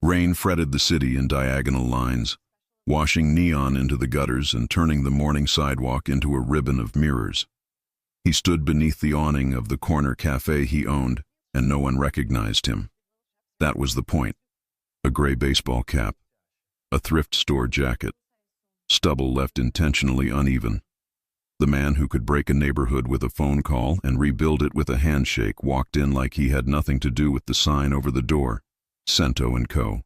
Rain fretted the city in diagonal lines, washing neon into the gutters and turning the morning sidewalk into a ribbon of mirrors. He stood beneath the awning of the corner cafe he owned, and no one recognized him. That was the point. A gray baseball cap, a thrift store jacket, stubble left intentionally uneven. The man who could break a neighborhood with a phone call and rebuild it with a handshake walked in like he had nothing to do with the sign over the door, Cento & Co.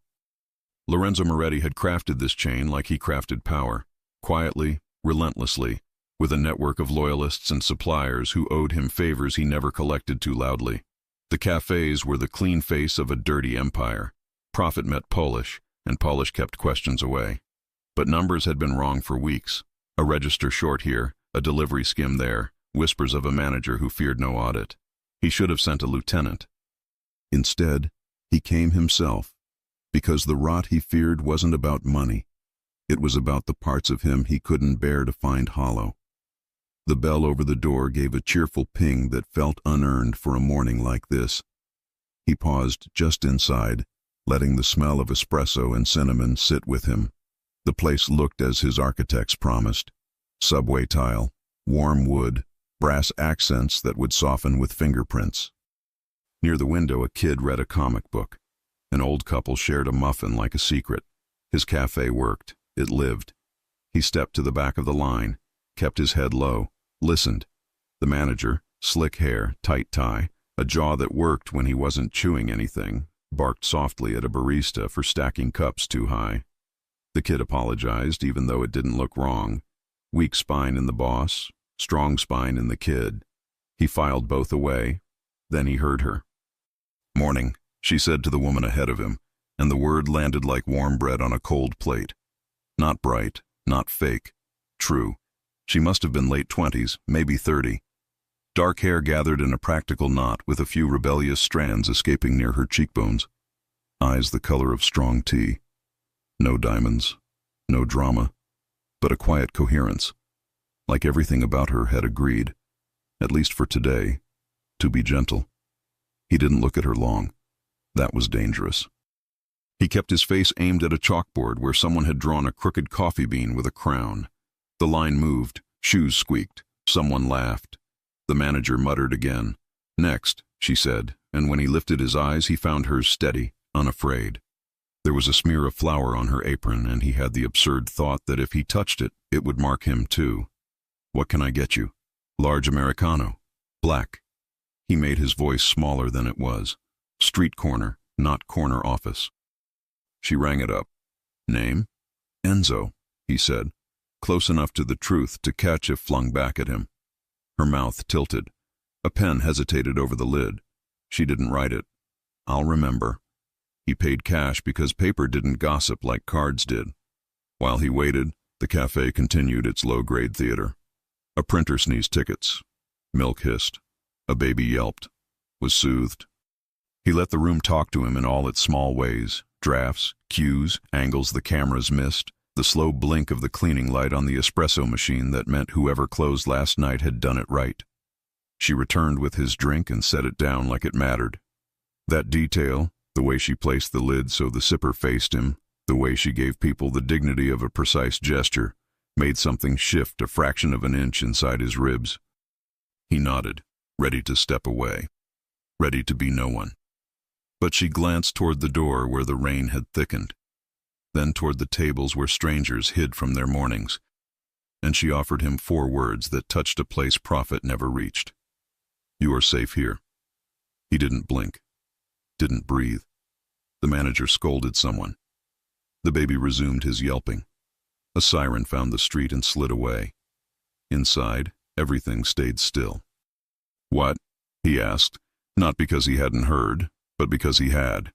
Lorenzo Moretti had crafted this chain like he crafted power, quietly, relentlessly, with a network of loyalists and suppliers who owed him favors he never collected too loudly. The cafes were the clean face of a dirty empire. Profit met polish, and polish kept questions away. But numbers had been wrong for weeks. A register short here, a delivery skim there, whispers of a manager who feared no audit. He should have sent a lieutenant. Instead, he came himself, because the rot he feared wasn't about money. It was about the parts of him he couldn't bear to find hollow. The bell over the door gave a cheerful ping that felt unearned for a morning like this. He paused just inside, letting the smell of espresso and cinnamon sit with him. The place looked as his architects promised. Subway tile, warm wood, brass accents that would soften with fingerprints. Near the window, a kid read a comic book. An old couple shared a muffin like a secret. His cafe worked. It lived. He stepped to the back of the line, kept his head low, listened. The manager, slick hair, tight tie, a jaw that worked when he wasn't chewing anything, barked softly at a barista for stacking cups too high. The kid apologized, even though it didn't look wrong. Weak spine in the boss, strong spine in the kid. He filed both away. Then he heard her. "Morning," she said to the woman ahead of him, and the word landed like warm bread on a cold plate. Not bright, not fake. True. She must have been late 20s, maybe 30. Dark hair gathered in a practical knot with a few rebellious strands escaping near her cheekbones. Eyes the color of strong tea. No diamonds, no drama, but a quiet coherence. Like everything about her had agreed, at least for today, to be gentle. He didn't look at her long. That was dangerous. He kept his face aimed at a chalkboard where someone had drawn a crooked coffee bean with a crown. The line moved, shoes squeaked, someone laughed. The manager muttered again. "Next," she said, and when he lifted his eyes he found her steady, unafraid. There was a smear of flour on her apron, and he had the absurd thought that if he touched it, it would mark him too. "What can I get you?" "Large Americano. Black." He made his voice smaller than it was. "Street corner, not corner office." She rang it up. "Name?" "Enzo," he said, close enough to the truth to catch if flung back at him. Her mouth tilted. A pen hesitated over the lid. She didn't write it. "I'll remember." He paid cash because paper didn't gossip like cards did. While he waited, the cafe continued its low-grade theater. A printer sneezed tickets. Milk hissed. A baby yelped. Was soothed. He let the room talk to him in all its small ways. Drafts, cues, angles the cameras missed, the slow blink of the cleaning light on the espresso machine that meant whoever closed last night had done it right. She returned with his drink and set it down like it mattered. That detail, the way she placed the lid so the sipper faced him, the way she gave people the dignity of a precise gesture, made something shift a fraction of an inch inside his ribs. He nodded, ready to step away, ready to be no one. But she glanced toward the door where the rain had thickened, then toward the tables where strangers hid from their mornings, and she offered him 4 words that touched a place Prophet never reached. "You are safe here." He didn't blink, didn't breathe. The manager scolded someone. The baby resumed his yelping. A siren found the street and slid away. Inside, everything stayed still. "What?" he asked, not because he hadn't heard, but because he had.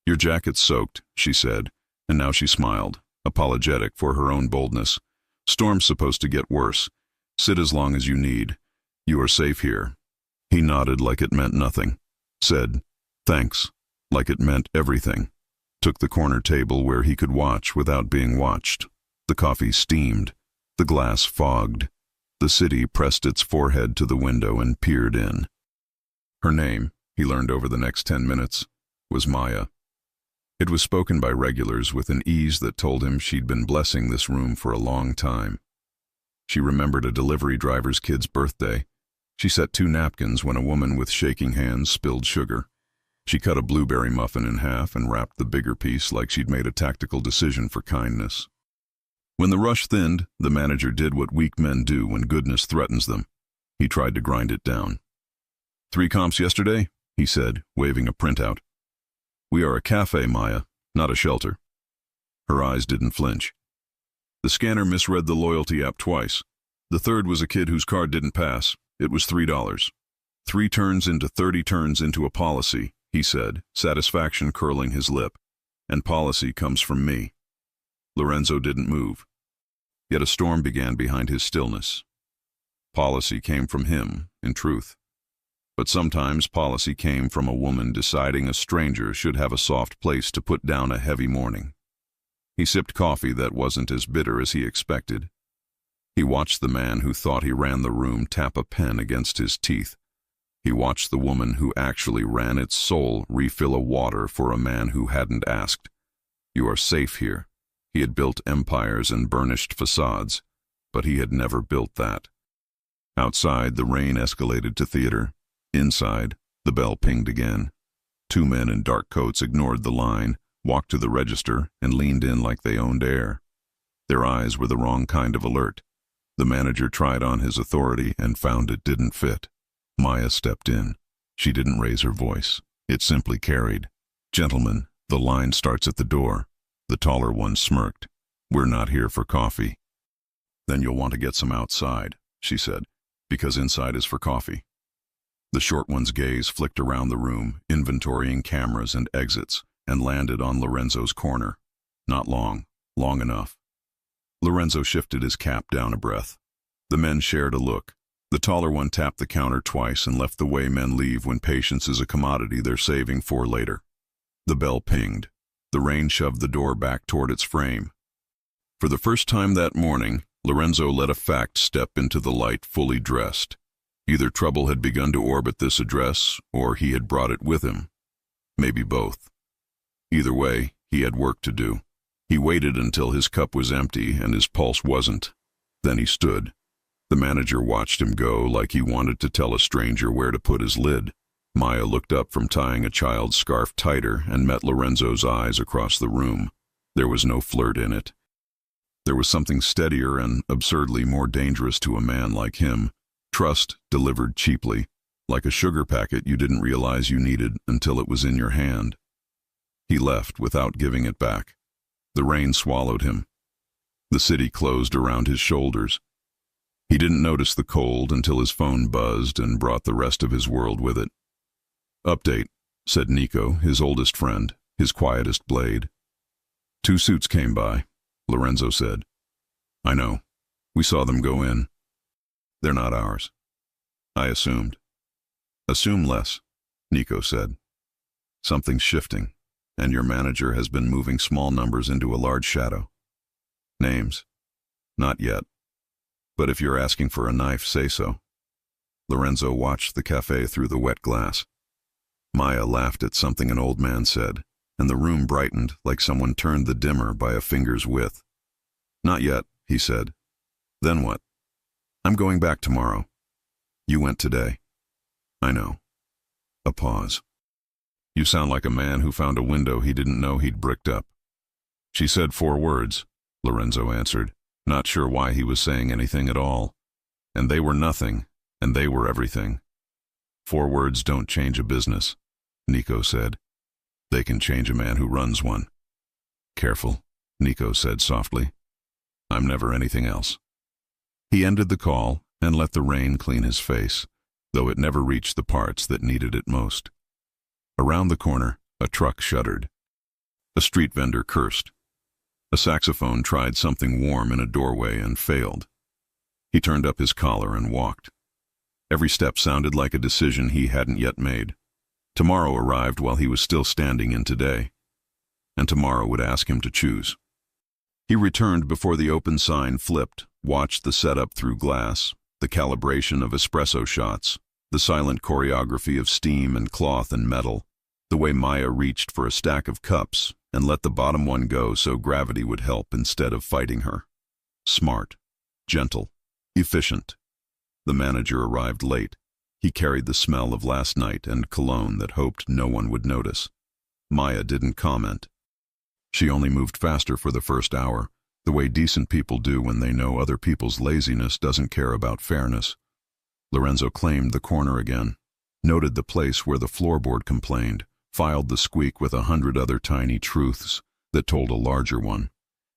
"Your jacket's soaked," she said, and now she smiled, apologetic for her own boldness. "Storm's supposed to get worse. Sit as long as you need. You are safe here." He nodded like it meant nothing, said, "Thanks," like it meant everything, took the corner table where he could watch without being watched. The coffee steamed, the glass fogged. The city pressed its forehead to the window and peered in. Her name, he learned over the next 10 minutes, was Maya. It was spoken by regulars with an ease that told him she'd been blessing this room for a long time. She remembered a delivery driver's kid's birthday. She set 2 napkins when a woman with shaking hands spilled sugar. She cut a blueberry muffin in half and wrapped the bigger piece like she'd made a tactical decision for kindness. When the rush thinned, the manager did what weak men do when goodness threatens them. He tried to grind it down. 3 comps yesterday, he said, waving a printout. We are a cafe, Maya, not a shelter. Her eyes didn't flinch. The scanner misread the loyalty app twice. The third was a kid whose card didn't pass. It was $3. 3 turns into 30 turns into a policy, he said, satisfaction curling his lip. And policy comes from me. Lorenzo didn't move. Yet a storm began behind his stillness. Policy came from him, in truth. But sometimes policy came from a woman deciding a stranger should have a soft place to put down a heavy morning. He sipped coffee that wasn't as bitter as he expected. He watched the man who thought he ran the room tap a pen against his teeth. He watched the woman who actually ran its soul refill a water for a man who hadn't asked. You are safe here. He had built empires and burnished facades, but he had never built that. Outside, the rain escalated to theater. Inside, the bell pinged again. 2 men in dark coats ignored the line, walked to the register, and leaned in like they owned air. Their eyes were the wrong kind of alert. The manager tried on his authority and found it didn't fit. Maya stepped in. She didn't raise her voice. It simply carried. Gentlemen, the line starts at the door. The taller one smirked. We're not here for coffee. Then you'll want to get some outside, she said, because inside is for coffee. The short one's gaze flicked around the room, inventorying cameras and exits, and landed on Lorenzo's corner. Not long, long enough. Lorenzo shifted his cap down a breath. The men shared a look. The taller one tapped the counter twice and left the way men leave when patience is a commodity they're saving for later. The bell pinged. The rain shoved the door back toward its frame. For the first time that morning, Lorenzo let a fact step into the light fully dressed. Either trouble had begun to orbit this address, or he had brought it with him. Maybe both. Either way, he had work to do. He waited until his cup was empty and his pulse wasn't. Then he stood. The manager watched him go like he wanted to tell a stranger where to put his lid. Maya looked up from tying a child's scarf tighter and met Lorenzo's eyes across the room. There was no flirt in it. There was something steadier and absurdly more dangerous to a man like him. Trust delivered cheaply, like a sugar packet you didn't realize you needed until it was in your hand. He left without giving it back. The rain swallowed him. The city closed around his shoulders. He didn't notice the cold until his phone buzzed and brought the rest of his world with it. Update, said Nico, his oldest friend, his quietest blade. 2 suits came by, Lorenzo said. I know. We saw them go in. They're not ours. I assumed. Assume less, Nico said. Something's shifting, and your manager has been moving small numbers into a large shadow. Names? Not yet. But if you're asking for a knife, say so. Lorenzo watched the cafe through the wet glass. Maya laughed at something an old man said, and the room brightened like someone turned the dimmer by a finger's width. Not yet, he said. Then what? I'm going back tomorrow. You went today. I know. A pause. You sound like a man who found a window he didn't know he'd bricked up. She said 4 words, Lorenzo answered, not sure why he was saying anything at all. And they were nothing, and they were everything. 4 words don't change a business, Nico said. They can change a man who runs one. Careful, Nico said softly. I'm never anything else. He ended the call and let the rain clean his face, though it never reached the parts that needed it most. Around the corner, a truck shuddered. A street vendor cursed. A saxophone tried something warm in a doorway and failed. He turned up his collar and walked. Every step sounded like a decision he hadn't yet made. Tomorrow arrived while he was still standing in today, and tomorrow would ask him to choose. He returned before the open sign flipped, watched the setup through glass, the calibration of espresso shots, the silent choreography of steam and cloth and metal, the way Maya reached for a stack of cups and let the bottom one go so gravity would help instead of fighting her. Smart, gentle, efficient. The manager arrived late. He carried the smell of last night and cologne that hoped no one would notice. Maya didn't comment. She only moved faster for the first hour, the way decent people do when they know other people's laziness doesn't care about fairness. Lorenzo claimed the corner again, noted the place where the floorboard complained, filed the squeak with 100 other tiny truths that told a larger one.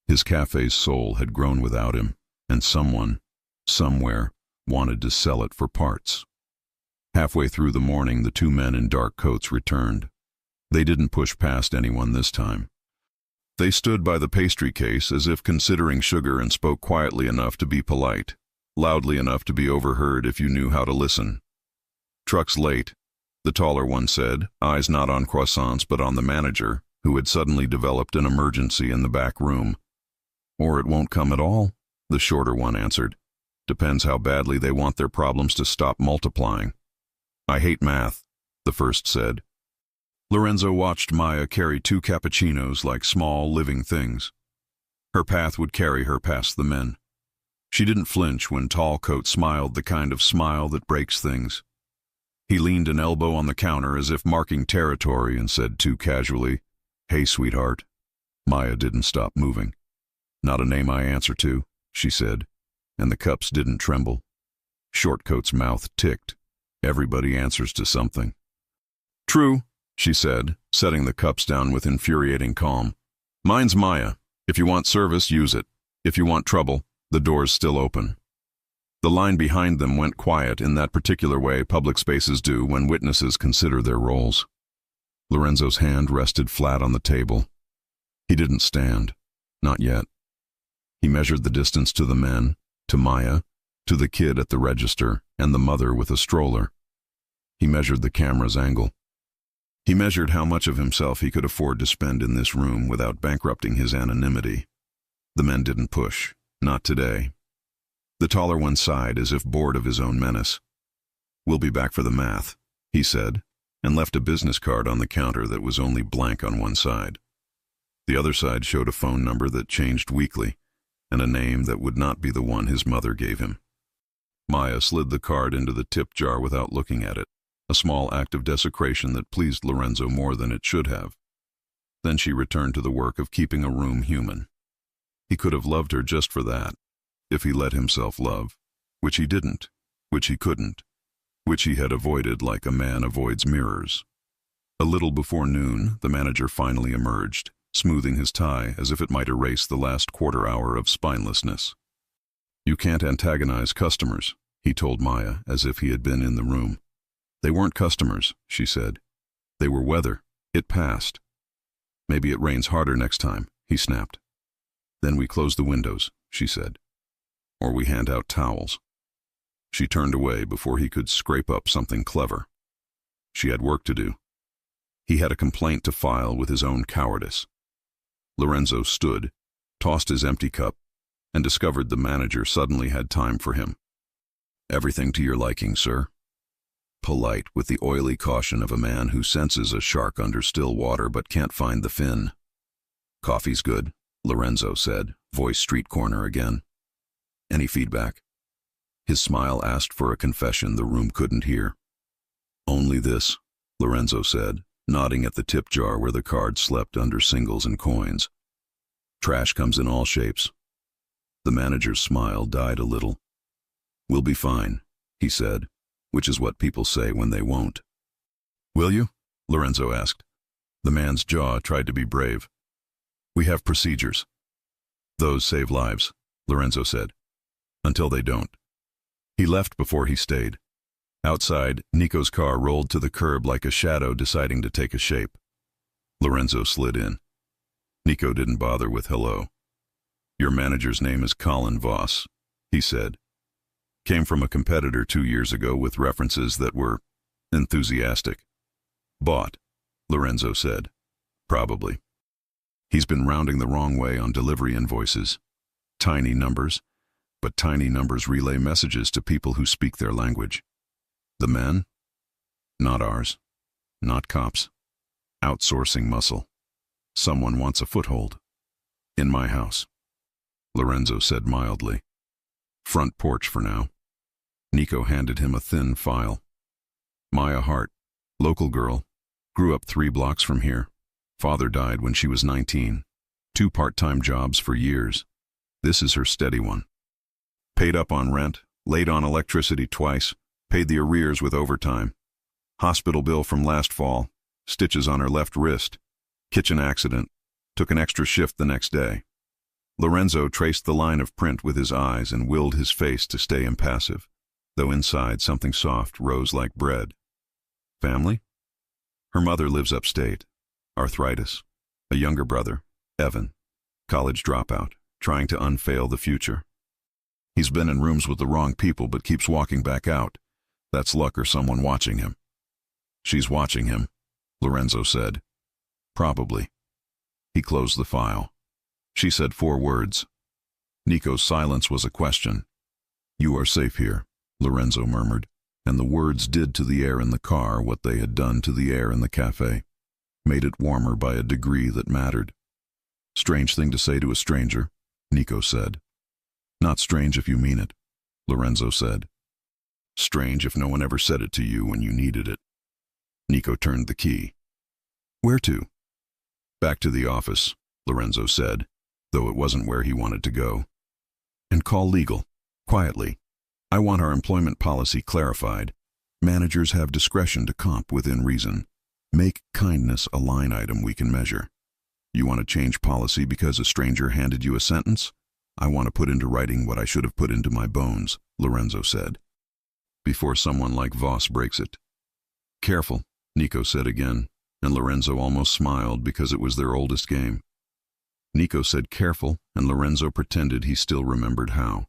His cafe's soul had grown without him, and someone, somewhere, wanted to sell it for parts. Halfway through the morning, the two men in dark coats returned. They didn't push past anyone this time. They stood by the pastry case as if considering sugar and spoke quietly enough to be polite, loudly enough to be overheard if you knew how to listen. "Truck's late," the taller one said, eyes not on croissants but on the manager, who had suddenly developed an emergency in the back room. "Or it won't come at all," the shorter one answered. "Depends how badly they want their problems to stop multiplying." "I hate math," the first said. Lorenzo watched Maya carry 2 cappuccinos like small, living things. Her path would carry her past the men. She didn't flinch when Tall Coat smiled the kind of smile that breaks things. He leaned an elbow on the counter as if marking territory and said too casually, "Hey, sweetheart." Maya didn't stop moving. "Not a name I answer to," she said, and the cups didn't tremble. Shortcoat's mouth ticked. Everybody answers to something. "True," she said, setting the cups down with infuriating calm. "Mine's Maya. If you want service, use it. If you want trouble, the door's still open." The line behind them went quiet in that particular way public spaces do when witnesses consider their roles. Lorenzo's hand rested flat on the table. He didn't stand. Not yet. He measured the distance to the men, to Maya, to the kid at the register, and the mother with a stroller. He measured the camera's angle. He measured how much of himself he could afford to spend in this room without bankrupting his anonymity. The men didn't push. Not today. The taller one sighed as if bored of his own menace. "We'll be back for the math," he said, and left a business card on the counter that was only blank on one side. The other side showed a phone number that changed weekly, and a name that would not be the one his mother gave him. Maya slid the card into the tip jar without looking at it, a small act of desecration that pleased Lorenzo more than it should have. Then she returned to the work of keeping a room human. He could have loved her just for that, if he let himself love, which he didn't, which he couldn't, which he had avoided like a man avoids mirrors. A little before noon, the manager finally emerged, smoothing his tie as if it might erase the last quarter hour of spinelessness. "You can't antagonize customers," he told Maya as if he had been in the room. "They weren't customers," she said. "They were weather. It passed." "Maybe it rains harder next time," he snapped. "Then we close the windows," she said. "Or we hand out towels." She turned away before he could scrape up something clever. She had work to do. He had a complaint to file with his own cowardice. Lorenzo stood, tossed his empty cup, and discovered the manager suddenly had time for him. "Everything to your liking, sir." Polite with the oily caution of a man who senses a shark under still water but can't find the fin. "Coffee's good," Lorenzo said, voice street corner again. "Any feedback?" His smile asked for a confession the room couldn't hear. "Only this," Lorenzo said, nodding at the tip jar where the card slept under singles and coins. "Trash comes in all shapes." The manager's smile died a little. "We'll be fine," he said, which is what people say when they won't. "Will you?" Lorenzo asked. The man's jaw tried to be brave. "We have procedures." "Those save lives," Lorenzo said. "Until they don't." He left before he stayed. Outside, Nico's car rolled to the curb like a shadow deciding to take a shape. Lorenzo slid in. Nico didn't bother with hello. "Your manager's name is Colin Voss," he said. "Came from a competitor 2 years ago with references that were enthusiastic." "Bought," Lorenzo said. "Probably. He's been rounding the wrong way on delivery invoices. Tiny numbers, but tiny numbers relay messages to people who speak their language. The men? Not ours. Not cops. Outsourcing muscle. Someone wants a foothold. In my house, Lorenzo said mildly. Front porch for now. Nico handed him a thin file. Maya Hart, local girl, grew up 3 blocks from here. Father died when she was 19. 2 part-time jobs for years. This is her steady one. Paid up on rent, late on electricity twice, paid the arrears with overtime. Hospital bill from last fall, stitches on her left wrist. Kitchen accident, took an extra shift the next day. Lorenzo traced the line of print with his eyes and willed his face to stay impassive, though inside something soft rose like bread. Family? Her mother lives upstate. Arthritis. A younger brother, Evan, college dropout, trying to unfail the future. He's been in rooms with the wrong people but keeps walking back out. That's luck or someone watching him. She's watching him, Lorenzo said. Probably. He closed the file. She said 4 words. Nico's silence was a question. You are safe here, Lorenzo murmured, and the words did to the air in the car what they had done to the air in the cafe. Made it warmer by a degree that mattered. Strange thing to say to a stranger, Nico said. Not strange if you mean it, Lorenzo said. Strange if no one ever said it to you when you needed it. Nico turned the key. Where to? Back to the office, Lorenzo said, though it wasn't where he wanted to go. And call legal, quietly. I want our employment policy clarified. Managers have discretion to comp within reason. Make kindness a line item we can measure. You want to change policy because a stranger handed you a sentence? I want to put into writing what I should have put into my bones, Lorenzo said. Before someone like Voss breaks it. Careful, Nico said again, and Lorenzo almost smiled because it was their oldest game. Nico said careful, and Lorenzo pretended he still remembered how.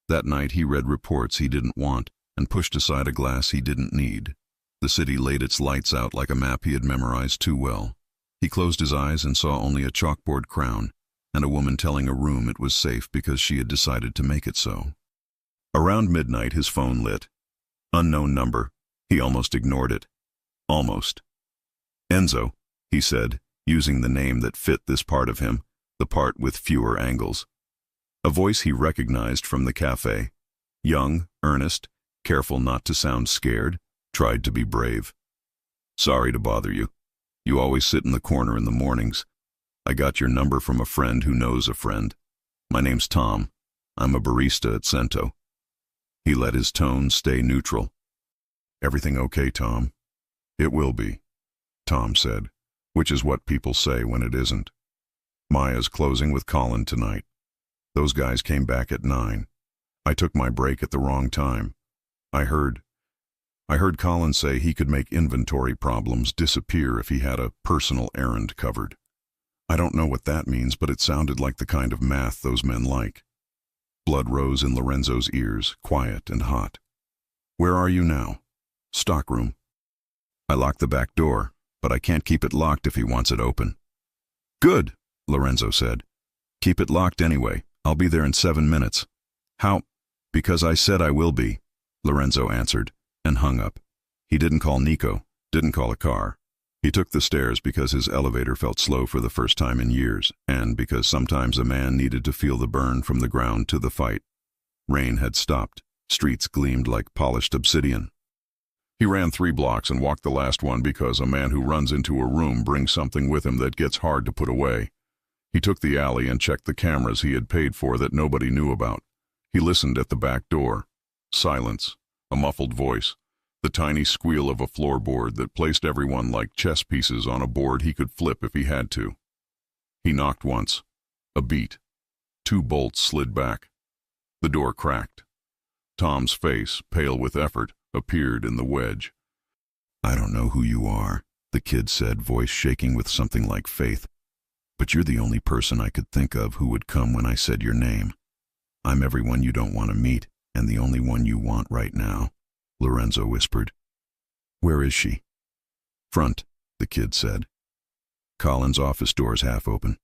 That night he read reports he didn't want and pushed aside a glass he didn't need. The city laid its lights out like a map he had memorized too well. He closed his eyes and saw only a chalkboard crown and a woman telling a room it was safe because she had decided to make it so. Around midnight his phone lit. Unknown number. He almost ignored it. Almost. Enzo, he said, using the name that fit this part of him, the part with fewer angles. A voice he recognized from the cafe. Young, earnest, careful not to sound scared, tried to be brave. Sorry to bother you. You always sit in the corner in the mornings. I got your number from a friend who knows a friend. My name's Tom. I'm a barista at Cento. He let his tone stay neutral. Everything okay, Tom? It will be, Tom said, which is what people say when it isn't. Maya's closing with Colin tonight. Those guys came back at 9. I took my break at the wrong time. I heard Colin say he could make inventory problems disappear if he had a personal errand covered. I don't know what that means, but it sounded like the kind of math those men like. Blood rose in Lorenzo's ears, quiet and hot. Where are you now? Stockroom. I locked the back door, but I can't keep it locked if he wants it open. Good, Lorenzo said. Keep it locked anyway. I'll be there in 7 minutes. How? Because I said I will be, Lorenzo answered, and hung up. He didn't call Nico, didn't call a car. He took the stairs because his elevator felt slow for the first time in years, and because sometimes a man needed to feel the burn from the ground to the fight. Rain had stopped. Streets gleamed like polished obsidian. He ran 3 blocks and walked the last one because a man who runs into a room brings something with him that gets hard to put away. He took the alley and checked the cameras he had paid for that nobody knew about. He listened at the back door. Silence. A muffled voice. The tiny squeal of a floorboard that placed everyone like chess pieces on a board he could flip if he had to. He knocked once. A beat. 2 bolts slid back. The door cracked. Tom's face, pale with effort, appeared in the wedge. I don't know who you are, the kid said, voice shaking with something like faith. But you're the only person I could think of who would come when I said your name. I'm everyone you don't want to meet, and the only one you want right now, Lorenzo whispered. Where is she? Front, the kid said. Colin's office door's half open.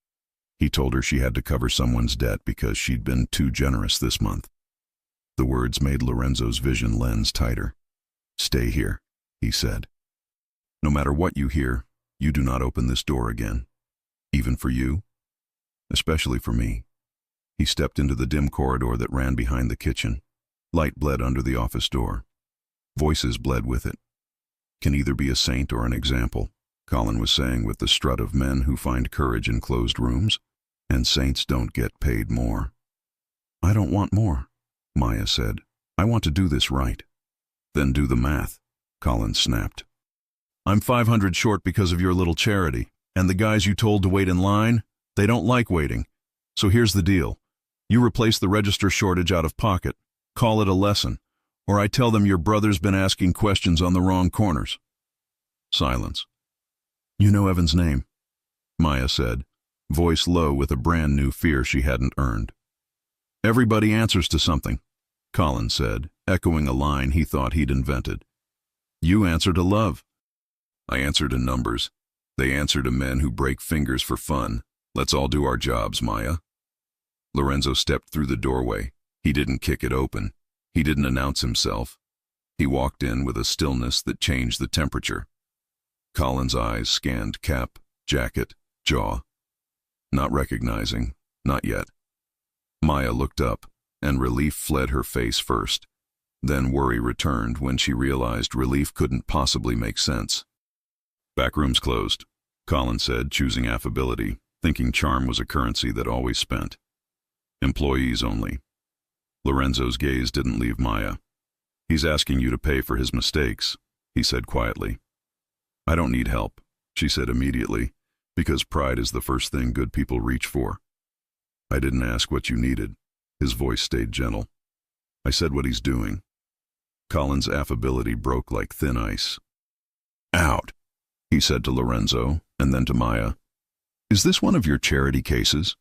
He told her she had to cover someone's debt because she'd been too generous this month. The words made Lorenzo's vision lens tighter. Stay here, he said. No matter what you hear, you do not open this door again. Even for you? Especially for me. He stepped into the dim corridor that ran behind the kitchen. Light bled under the office door. Voices bled with it. Can either be a saint or an example, Colin was saying with the strut of men who find courage in closed rooms, and saints don't get paid more. I don't want more, Maya said. I want to do this right. Then do the math, Colin snapped. I'm 500 short because of your little charity, and the guys you told to wait in line, they don't like waiting. So here's the deal. You replace the register shortage out of pocket, call it a lesson, or I tell them your brother's been asking questions on the wrong corners. Silence. You know Evan's name, Maya said, voice low with a brand new fear she hadn't earned. Everybody answers to something, Colin said, echoing a line he thought he'd invented. You answer to love. I answer to numbers. They answer to men who break fingers for fun. Let's all do our jobs, Maya. Lorenzo stepped through the doorway. He didn't kick it open. He didn't announce himself. He walked in with a stillness that changed the temperature. Colin's eyes scanned cap, jacket, jaw. Not recognizing, not yet. Maya looked up, and relief fled her face first. Then worry returned when she realized relief couldn't possibly make sense. Backroom's closed, Colin said, choosing affability, thinking charm was a currency that always spent. Employees only. Lorenzo's gaze didn't leave Maya. He's asking you to pay for his mistakes, he said quietly. I don't need help, she said immediately, because pride is the first thing good people reach for. I didn't ask what you needed. His voice stayed gentle. I said what he's doing. Colin's affability broke like thin ice. Out, he said to Lorenzo, and then to Maya. Is this one of your charity cases?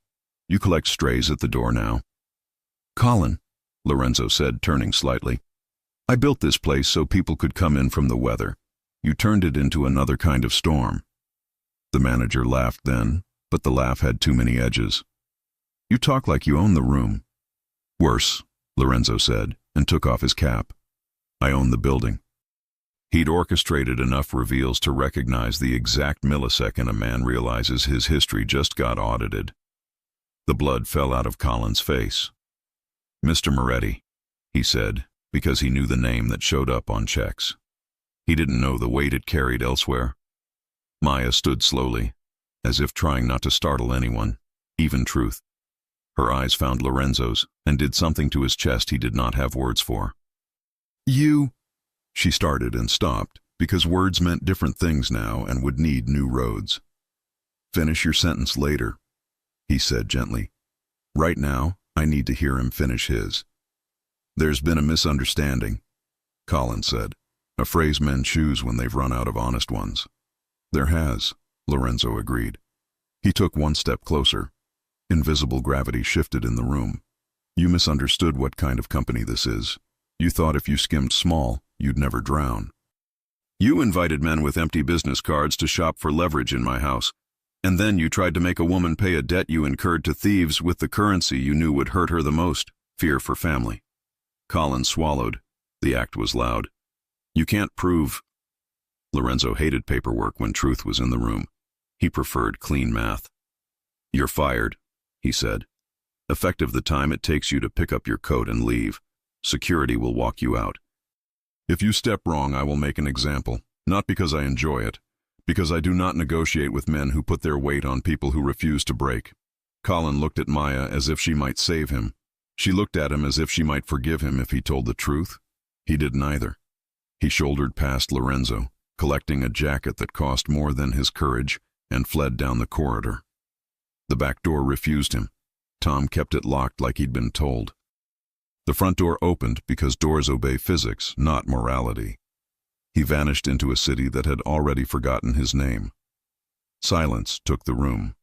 You collect strays at the door now. Colin, Lorenzo said, turning slightly. I built this place so people could come in from the weather. You turned it into another kind of storm. The manager laughed then, but the laugh had too many edges. You talk like you own the room. Worse, Lorenzo said, and took off his cap. I own the building. He'd orchestrated enough reveals to recognize the exact millisecond a man realizes his history just got audited. The blood fell out of Colin's face. Mr. Moretti, he said, because he knew the name that showed up on checks. He didn't know the weight it carried elsewhere. Maya stood slowly, as if trying not to startle anyone, even Truth. Her eyes found Lorenzo's and did something to his chest he did not have words for. You, she started and stopped, because words meant different things now and would need new roads. Finish your sentence later, he said gently. Right now, I need to hear him finish his. There's been a misunderstanding, Colin said, a phrase men choose when they've run out of honest ones. There has, Lorenzo agreed. He took one step closer. Invisible gravity shifted in the room. You misunderstood what kind of company this is. You thought if you skimmed small, you'd never drown. You invited men with empty business cards to shop for leverage in my house, and then you tried to make a woman pay a debt you incurred to thieves with the currency you knew would hurt her the most, fear for family. Colin swallowed. The act was loud. You can't prove. Lorenzo hated paperwork when Truth was in the room. He preferred clean math. You're fired, he said. Effective the time it takes you to pick up your coat and leave. Security will walk you out. If you step wrong, I will make an example, not because I enjoy it, because I do not negotiate with men who put their weight on people who refuse to break. Colin looked at Maya as if she might save him. She looked at him as if she might forgive him if he told the truth. He did neither. He shouldered past Lorenzo, collecting a jacket that cost more than his courage, and fled down the corridor. The back door refused him. Tom kept it locked like he'd been told. The front door opened because doors obey physics, not morality. He vanished into a city that had already forgotten his name. Silence took the room.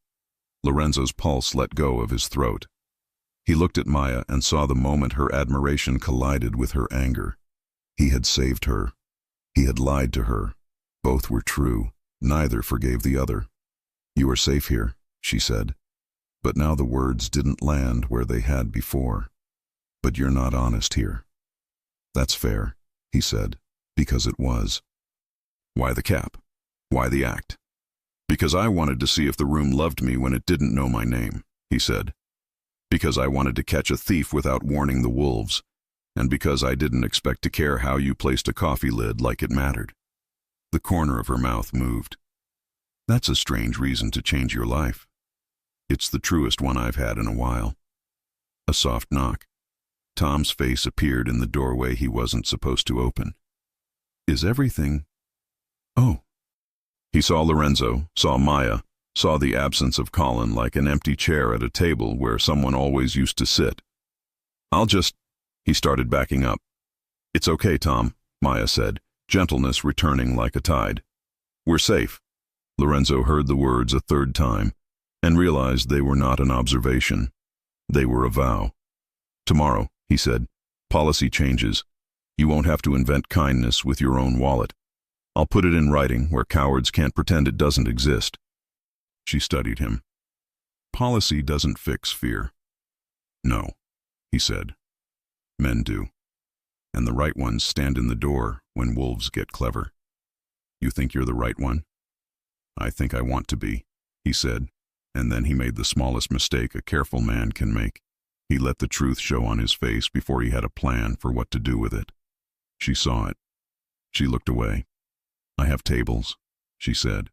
Lorenzo's pulse let go of his throat. He looked at Maya and saw the moment her admiration collided with her anger. He had saved her. He had lied to her. Both were true. Neither forgave the other. You are safe here, she said. But now the words didn't land where they had before. But you're not honest here. That's fair, he said, because it was. Why the cap? Why the act? Because I wanted to see if the room loved me when it didn't know my name, he said. Because I wanted to catch a thief without warning the wolves, and because I didn't expect to care how you placed a coffee lid like it mattered. The corner of her mouth moved. That's a strange reason to change your life. It's the truest one I've had in a while. A soft knock. Tom's face appeared in the doorway he wasn't supposed to open. Is everything... Oh. He saw Lorenzo, saw Maya, saw the absence of Colin like an empty chair at a table where someone always used to sit. He started backing up. It's okay, Tom, Maya said, gentleness returning like a tide. We're safe. Lorenzo heard the words a third time and realized they were not an observation. They were a vow. Tomorrow, he said, policy changes. You won't have to invent kindness with your own wallet. I'll put it in writing where cowards can't pretend it doesn't exist. She studied him. Policy doesn't fix fear. No, he said. Men do. And the right ones stand in the door when wolves get clever. You think you're the right one? I think I want to be, he said, and then he made the smallest mistake a careful man can make. He let the truth show on his face before he had a plan for what to do with it. She saw it. She looked away. I have tables, she said.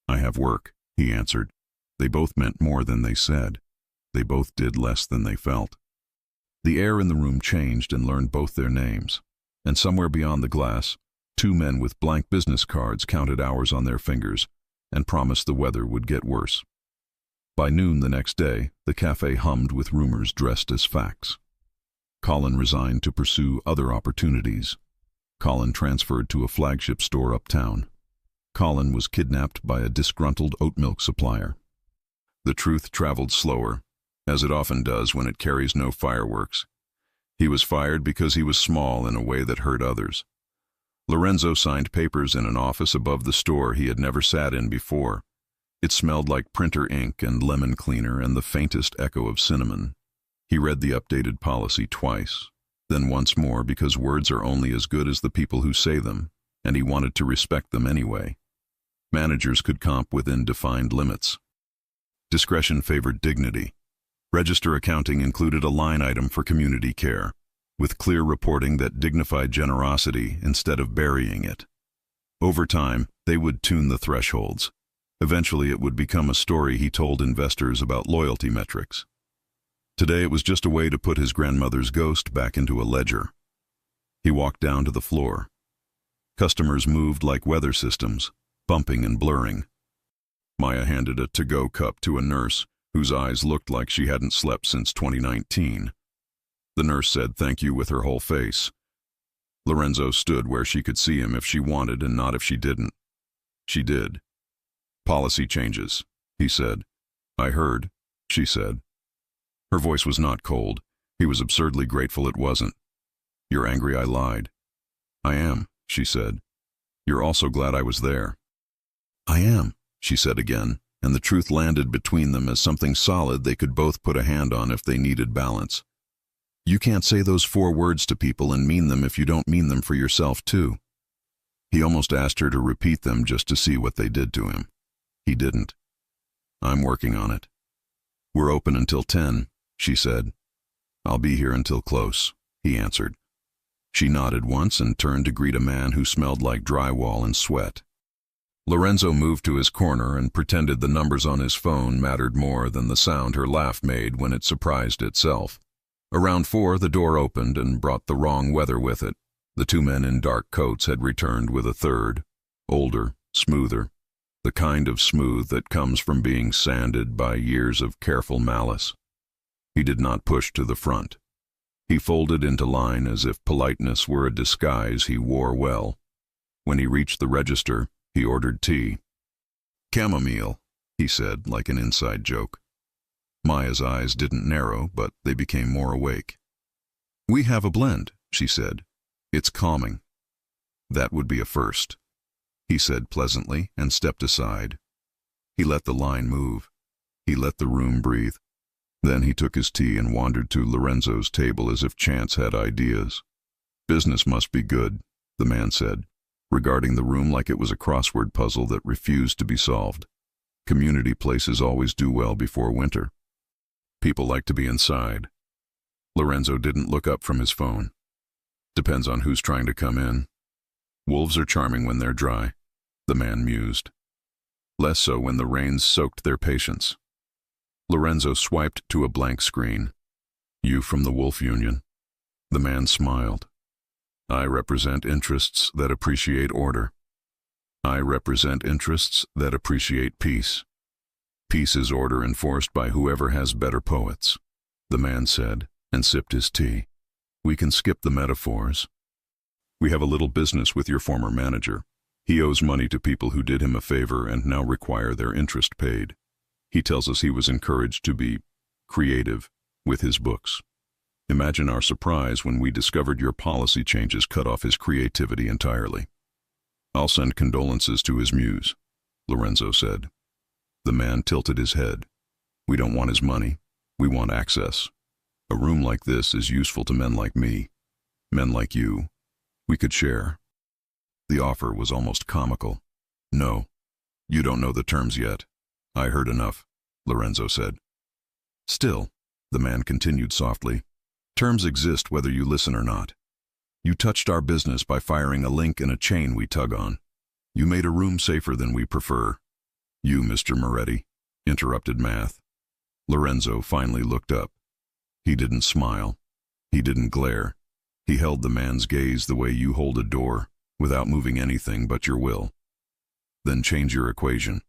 I have work, he answered. They both meant more than they said. They both did less than they felt. The air in the room changed and learned both their names. And somewhere beyond the glass, two men with blank business cards counted hours on their fingers and promised the weather would get worse. By noon the next day, the cafe hummed with rumors dressed as facts. Colin resigned to pursue other opportunities. Colin transferred to a flagship store uptown. Colin was kidnapped by a disgruntled oat milk supplier. The truth traveled slower, as it often does when it carries no fireworks. He was fired because he was small in a way that hurt others. Lorenzo signed papers in an office above the store he had never sat in before. It smelled like printer ink and lemon cleaner and the faintest echo of cinnamon. He read the updated policy twice, then once more because words are only as good as the people who say them, and he wanted to respect them anyway. Managers could comp within defined limits. Discretion favored dignity. Register accounting included a line item for community care, with clear reporting that dignified generosity instead of burying it. Over time, they would tune the thresholds. Eventually, it would become a story he told investors about loyalty metrics. Today, it was just a way to put his grandmother's ghost back into a ledger. He walked down to the floor. Customers moved like weather systems, bumping and blurring. Maya handed a to-go cup to a nurse whose eyes looked like she hadn't slept since 2019. The nurse said thank you with her whole face. Lorenzo stood where she could see him if she wanted and not if she didn't. She did. Policy changes, he said. I heard, she said. Her voice was not cold. He was absurdly grateful it wasn't. You're angry I lied. I am, she said. You're also glad I was there. I am, she said again, and the truth landed between them as something solid they could both put a hand on if they needed balance. You can't say those 4 words to people and mean them if you don't mean them for yourself too. He almost asked her to repeat them just to see what they did to him. He didn't. I'm working on it. We're open until 10, she said. I'll be here until close, he answered. She nodded once and turned to greet a man who smelled like drywall and sweat. Lorenzo moved to his corner and pretended the numbers on his phone mattered more than the sound her laugh made when it surprised itself. Around 4, the door opened and brought the wrong weather with it. The 2 men in dark coats had returned with a third, older, smoother, the kind of smooth that comes from being sanded by years of careful malice. He did not push to the front. He folded into line as if politeness were a disguise he wore well. When he reached the register, he ordered tea. Chamomile, he said like an inside joke. Maya's eyes didn't narrow, but they became more awake. We have a blend, she said. It's calming. That would be a first, he said pleasantly and stepped aside. He let the line move. He let the room breathe. Then he took his tea and wandered to Lorenzo's table as if chance had ideas. Business must be good, the man said, regarding the room like it was a crossword puzzle that refused to be solved. Community places always do well before winter. People like to be inside. Lorenzo didn't look up from his phone. Depends on who's trying to come in. Wolves are charming when they're dry, the man mused. Less so when the rains soaked their patience. Lorenzo swiped to a blank screen. You from the Wolf Union? The man smiled. I represent interests that appreciate order. I represent interests that appreciate peace. Peace is order enforced by whoever has better poets, the man said, and sipped his tea. We can skip the metaphors. We have a little business with your former manager. He owes money to people who did him a favor and now require their interest paid. He tells us he was encouraged to be creative with his books. Imagine our surprise when we discovered your policy changes cut off his creativity entirely. I'll send condolences to his muse, Lorenzo said. The man tilted his head. We don't want his money. We want access. A room like this is useful to men like me. Men like you. We could share. The offer was almost comical. No, you don't know the terms yet. I heard enough, Lorenzo said. Still, the man continued softly, terms exist whether you listen or not. You touched our business by firing a link in a chain we tug on. You made a room safer than we prefer. You, Mr. Moretti, interrupted Math. Lorenzo finally looked up. He didn't smile. He didn't glare. He held the man's gaze the way you hold a door, without moving anything but your will. Then change your equation.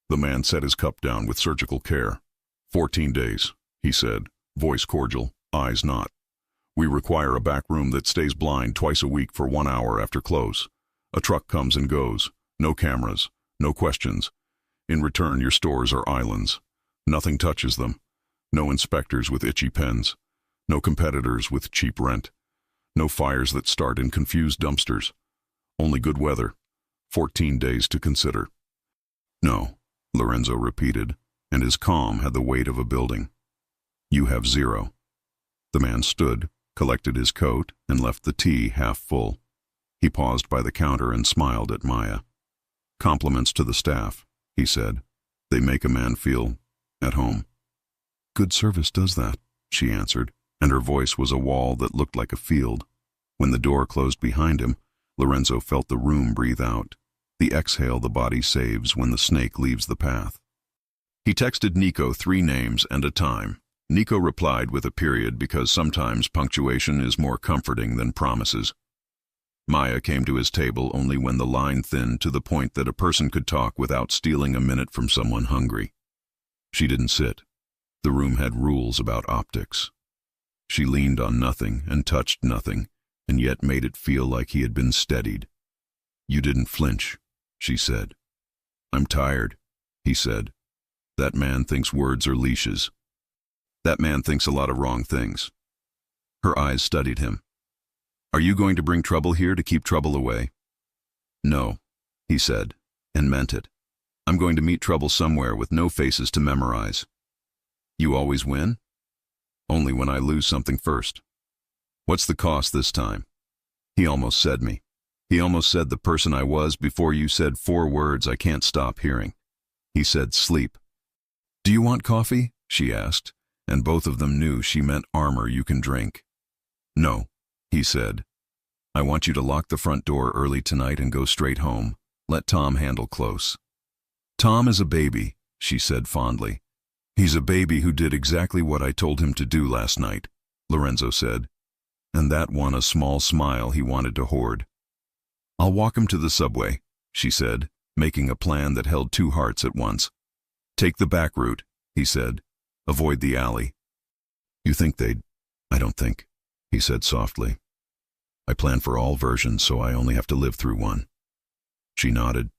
The man set his cup down with surgical care. 14 days, he said, voice cordial, eyes not. We require a back room that stays blind twice a week for 1 hour after close. A truck comes and goes. No cameras. No questions. In return, your stores are islands. Nothing touches them. No inspectors with itchy pens. No competitors with cheap rent. No fires that start in confused dumpsters. Only good weather. 14 days to consider. No, Lorenzo repeated, and his calm had the weight of a building. You have 0. The man stood, collected his coat, and left the tea half full. He paused by the counter and smiled at Maya. Compliments to the staff, he said. They make a man feel at home. Good service does that, she answered, and her voice was a wall that looked like a field. When the door closed behind him, Lorenzo felt the room breathe out, the exhale the body saves when the snake leaves the path. He texted Nico 3 names and a time. Nico replied with a period because sometimes punctuation is more comforting than promises. Maya came to his table only when the line thinned to the point that a person could talk without stealing a minute from someone hungry. She didn't sit. The room had rules about optics. She leaned on nothing and touched nothing, and yet made it feel like he had been steadied. You didn't flinch, she said. I'm tired, he said. That man thinks words are leashes. That man thinks a lot of wrong things. Her eyes studied him. Are you going to bring trouble here to keep trouble away? No, he said, and meant it. I'm going to meet trouble somewhere with no faces to memorize. You always win? Only when I lose something first. What's the cost this time? He almost said me. He almost said the person I was before you said 4 words I can't stop hearing. He said sleep. Do you want coffee? She asked, and both of them knew she meant armor you can drink. No, he said. I want you to lock the front door early tonight and go straight home. Let Tom handle close. Tom is a baby, she said fondly. He's a baby who did exactly what I told him to do last night, Lorenzo said, and that won a small smile he wanted to hoard. I'll walk him to the subway, she said, making a plan that held 2 hearts at once. Take the back route, he said. Avoid the alley. You think they'd? I don't think, he said softly. I plan for all versions, so I only have to live through one. She nodded.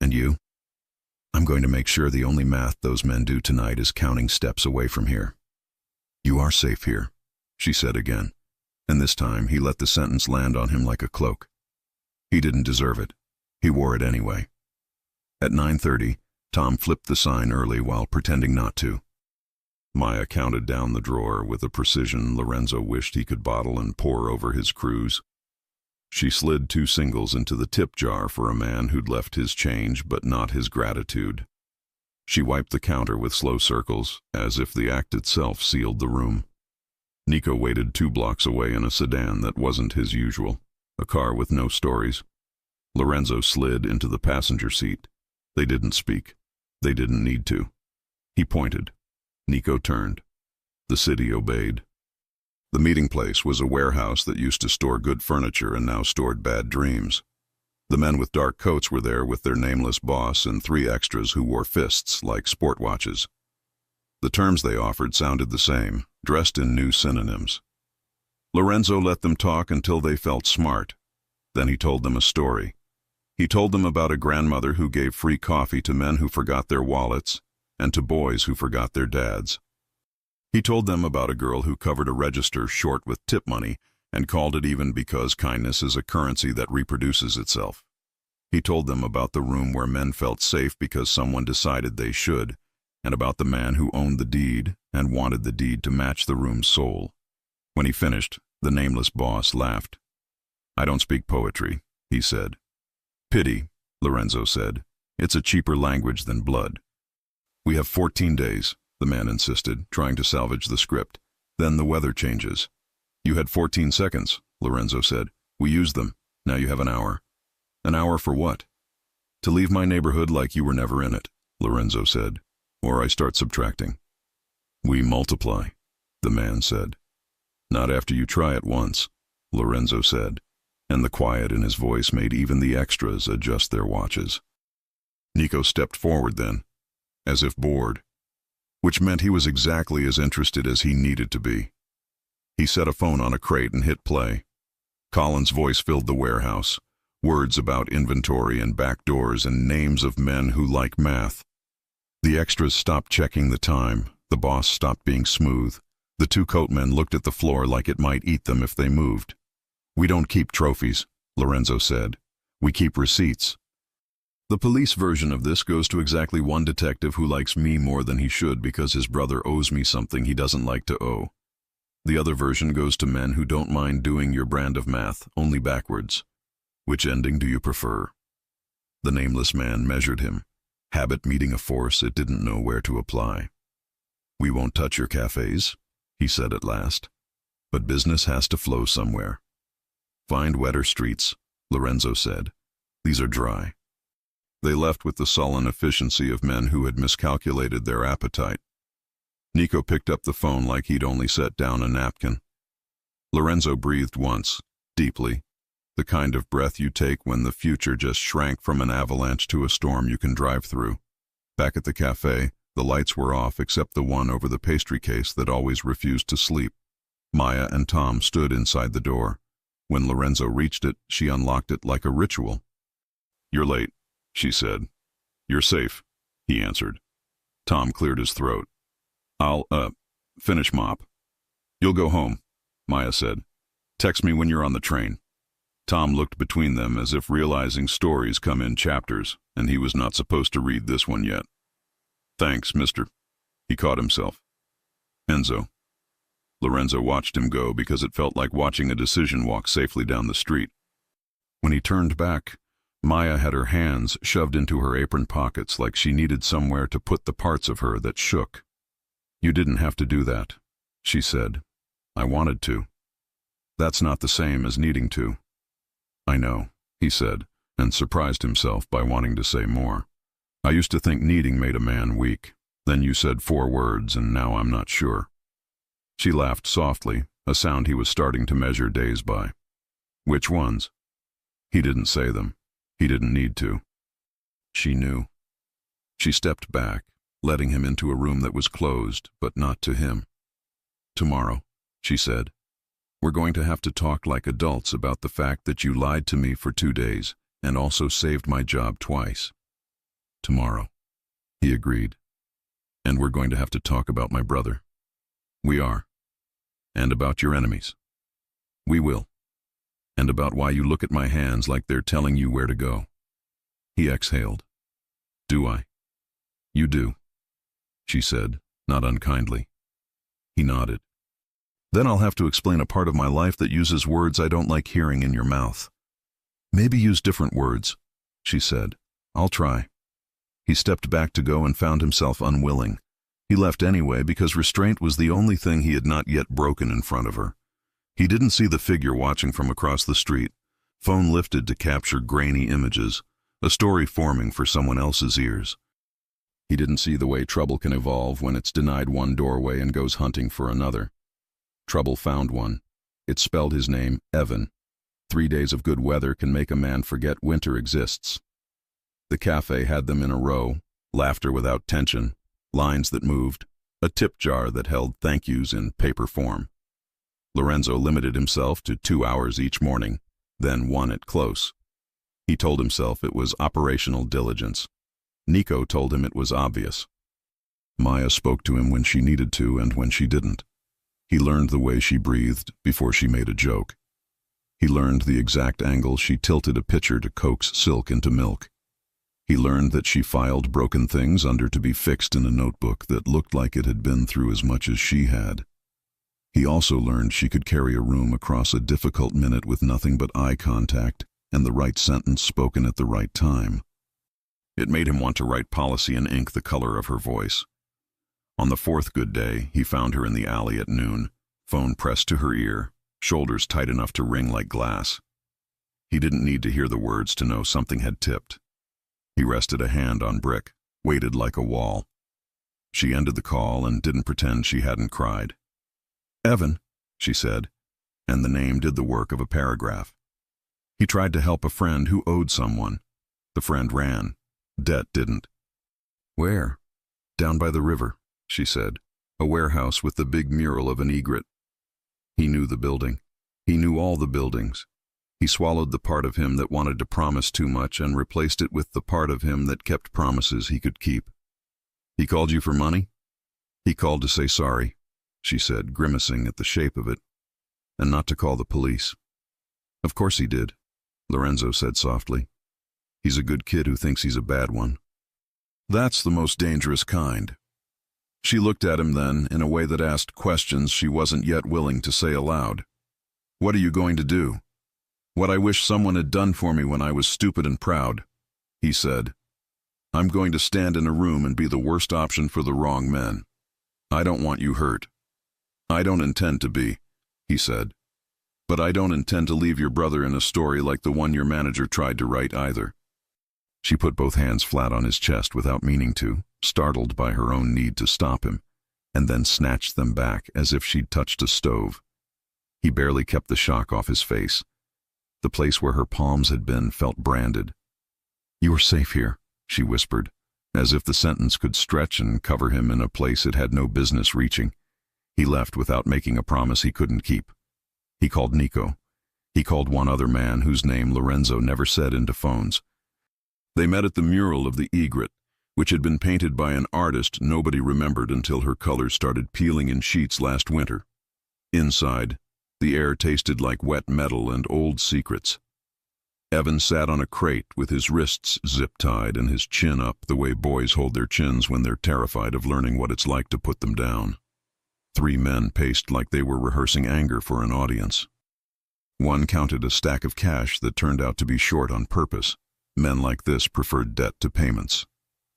And you? I'm going to make sure the only math those men do tonight is counting steps away from here. You are safe here, she said again, and this time he let the sentence land on him like a cloak. He didn't deserve it. He wore it anyway. At 9:30, Tom flipped the sign early while pretending not to. Maya counted down the drawer with a precision Lorenzo wished he could bottle and pour over his cruise. She slid 2 singles into the tip jar for a man who'd left his change but not his gratitude. She wiped the counter with slow circles, as if the act itself sealed the room. Nico waited 2 blocks away in a sedan that wasn't his usual, a car with no stories. Lorenzo slid into the passenger seat. They didn't speak. They didn't need to. He pointed. Nico turned. The city obeyed. The meeting place was a warehouse that used to store good furniture and now stored bad dreams. The men with dark coats were there with their nameless boss and 3 extras who wore fists like sport watches. The terms they offered sounded the same, dressed in new synonyms. Lorenzo let them talk until they felt smart. Then he told them a story. He told them about a grandmother who gave free coffee to men who forgot their wallets and to boys who forgot their dads. He told them about a girl who covered a register short with tip money and called it even because kindness is a currency that reproduces itself. He told them about the room where men felt safe because someone decided they should, and about the man who owned the deed and wanted the deed to match the room's soul. When he finished, the nameless boss laughed. "I don't speak poetry," he said. "Pity," Lorenzo said. "It's a cheaper language than blood." "We have 14 days, the man insisted, trying to salvage the script. "Then the weather changes." "You had 14 seconds, Lorenzo said. "We used them. Now you have an hour." "An hour for what?" "To leave my neighborhood like you were never in it," Lorenzo said. "Or I start subtracting." "We multiply," the man said. "Not after you try it once," Lorenzo said, and the quiet in his voice made even the extras adjust their watches. Nico stepped forward then, as if bored, which meant he was exactly as interested as he needed to be. He set a phone on a crate and hit play. Colin's voice filled the warehouse, words about inventory and back doors and names of men who like math. The extras stopped checking the time. The boss stopped being smooth. The 2 coatmen looked at the floor like it might eat them if they moved. "We don't keep trophies," Lorenzo said. "We keep receipts." The police version of this goes to exactly one detective who likes me more than he should because his brother owes me something he doesn't like to owe. The other version goes to men who don't mind doing your brand of math, only backwards. Which ending do you prefer? The nameless man measured him, habit meeting a force it didn't know where to apply. "We won't touch your cafes," he said at last. "But business has to flow somewhere." "Find wetter streets," Lorenzo said. "These are dry." They left with the sullen efficiency of men who had miscalculated their appetite. Nico picked up the phone like he'd only set down a napkin. Lorenzo breathed once, deeply, the kind of breath you take when the future just shrank from an avalanche to a storm you can drive through. Back at the cafe, the lights were off except the one over the pastry case that always refused to sleep. Maya and Tom stood inside the door. When Lorenzo reached it, she unlocked it like a ritual. "You're late," she said. "You're safe," he answered. Tom cleared his throat. "I'll, finish mop." "You'll go home," Maya said. "Text me when you're on the train." Tom looked between them as if realizing stories come in chapters, and he was not supposed to read this one yet. "Thanks, mister." He caught himself. "Enzo." Lorenzo watched him go because it felt like watching a decision walk safely down the street. When he turned back, Maya had her hands shoved into her apron pockets like she needed somewhere to put the parts of her that shook. "You didn't have to do that," she said. "I wanted to." "That's not the same as needing to." "I know," he said, and surprised himself by wanting to say more. "I used to think needing made a man weak. Then you said 4 words, and now I'm not sure." She laughed softly, a sound he was starting to measure days by. "Which ones?" He didn't say them. He didn't need to. She knew. She stepped back, letting him into a room that was closed, but not to him. "Tomorrow," she said, "we're going to have to talk like adults about the fact that you lied to me for 2 days and also saved my job twice." "Tomorrow," he agreed. "And we're going to have to talk about my brother." "We are. And about your enemies." "We will. And about why you look at my hands like they're telling you where to go." He exhaled. "Do I?" "You do," she said, not unkindly. He nodded. "Then I'll have to explain a part of my life that uses words I don't like hearing in your mouth." "Maybe use different words," she said. "I'll try." He stepped back to go and found himself unwilling. He left anyway because restraint was the only thing he had not yet broken in front of her. He didn't see the figure watching from across the street, phone lifted to capture grainy images, a story forming for someone else's ears. He didn't see the way trouble can evolve when it's denied one doorway and goes hunting for another. Trouble found one. It spelled his name, Evan. 3 days of good weather can make a man forget winter exists. The cafe had them in a row, laughter without tension, lines that moved, a tip jar that held thank yous in paper form. Lorenzo limited himself to 2 hours each morning, then 1 at close. He told himself it was operational diligence. Nico told him it was obvious. Maya spoke to him when she needed to and when she didn't. He learned the way she breathed before she made a joke. He learned the exact angle she tilted a pitcher to coax silk into milk. He learned that she filed broken things under to be fixed in a notebook that looked like it had been through as much as she had. He also learned she could carry a room across a difficult minute with nothing but eye contact and the right sentence spoken at the right time. It made him want to write policy in ink the color of her voice. On the 4th good day, he found her in the alley at noon, phone pressed to her ear, shoulders tight enough to ring like glass. He didn't need to hear the words to know something had tipped. He rested a hand on brick, waited like a wall. She ended the call and didn't pretend she hadn't cried. "Evan," she said, and the name did the work of a paragraph. He tried to help a friend who owed someone. The friend ran. Debt didn't. "Where?" "Down by the river," she said. "A warehouse with the big mural of an egret." He knew the building. He knew all the buildings. He swallowed the part of him that wanted to promise too much and replaced it with the part of him that kept promises he could keep. "He called you for money?" "He called to say sorry," she said, grimacing at the shape of it, "and not to call the police." "Of course he did," Lorenzo said softly. "He's a good kid who thinks he's a bad one." "That's the most dangerous kind." She looked at him then in a way that asked questions she wasn't yet willing to say aloud. "What are you going to do?" "What I wish someone had done for me when I was stupid and proud," he said. "I'm going to stand in a room and be the worst option for the wrong men. I don't want you hurt." "I don't intend to be," he said. "But I don't intend to leave your brother in a story like the one your manager tried to write either." She put both hands flat on his chest without meaning to, startled by her own need to stop him, and then snatched them back as if she'd touched a stove. He barely kept the shock off his face. The place where her palms had been felt branded. "You are safe here," she whispered, as if the sentence could stretch and cover him in a place it had no business reaching. He left without making a promise he couldn't keep. He called Nico. He called one other man whose name Lorenzo never said into phones. They met at the mural of the egret, which had been painted by an artist nobody remembered until her colors started peeling in sheets last winter. Inside, the air tasted like wet metal and old secrets. Evan sat on a crate with his wrists zip-tied and his chin up the way boys hold their chins when they're terrified of learning what it's like to put them down. 3 men paced like they were rehearsing anger for an audience. One counted a stack of cash that turned out to be short on purpose. Men like this preferred debt to payments.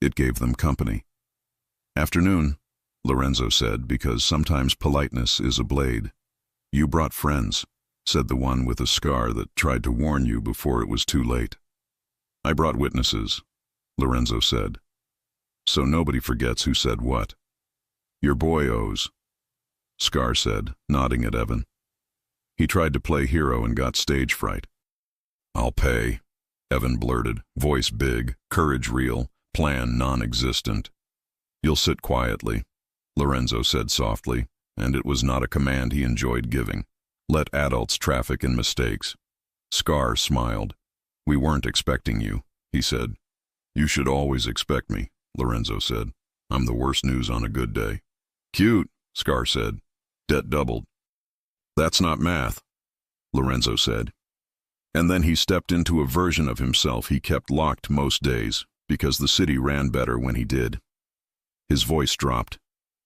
It gave them company. "Afternoon," Lorenzo said, because sometimes politeness is a blade. "You brought friends," said the one with a scar that tried to warn you before it was too late. "I brought witnesses," Lorenzo said. So nobody forgets who said what. "Your boy owes," Scar said, nodding at Evan. "He tried to play hero and got stage fright." "I'll pay," Evan blurted, voice big, courage real, plan non-existent. "You'll sit quietly," Lorenzo said softly, and it was not a command he enjoyed giving. "Let adults traffic in mistakes." Scar smiled. "We weren't expecting you," he said. "You should always expect me," Lorenzo said. "I'm the worst news on a good day." "Cute," Scar said. "Debt doubled." "That's not math," Lorenzo said. And then he stepped into a version of himself he kept locked most days, because the city ran better when he did. His voice dropped.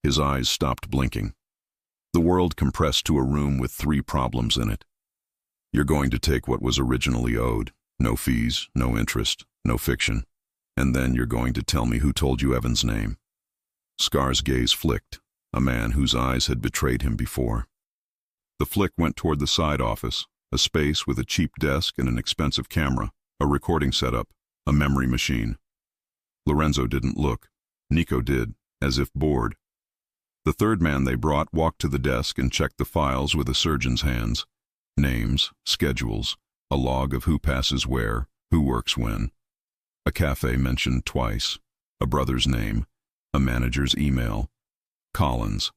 His eyes stopped blinking. The world compressed to a room with 3 problems in it. You're going to take what was originally owed. No fees, no interest, no fiction. And then you're going to tell me who told you Evan's name. Scar's gaze flicked, a man whose eyes had betrayed him before. The flick went toward the side office, a space with a cheap desk and an expensive camera, a recording setup, a memory machine. Lorenzo didn't look. Nico did, as if bored. The third man they brought walked to the desk and checked the files with a surgeon's hands. Names, schedules, a log of who passes where, who works when. A cafe mentioned twice, a brother's name, a manager's email. Collins.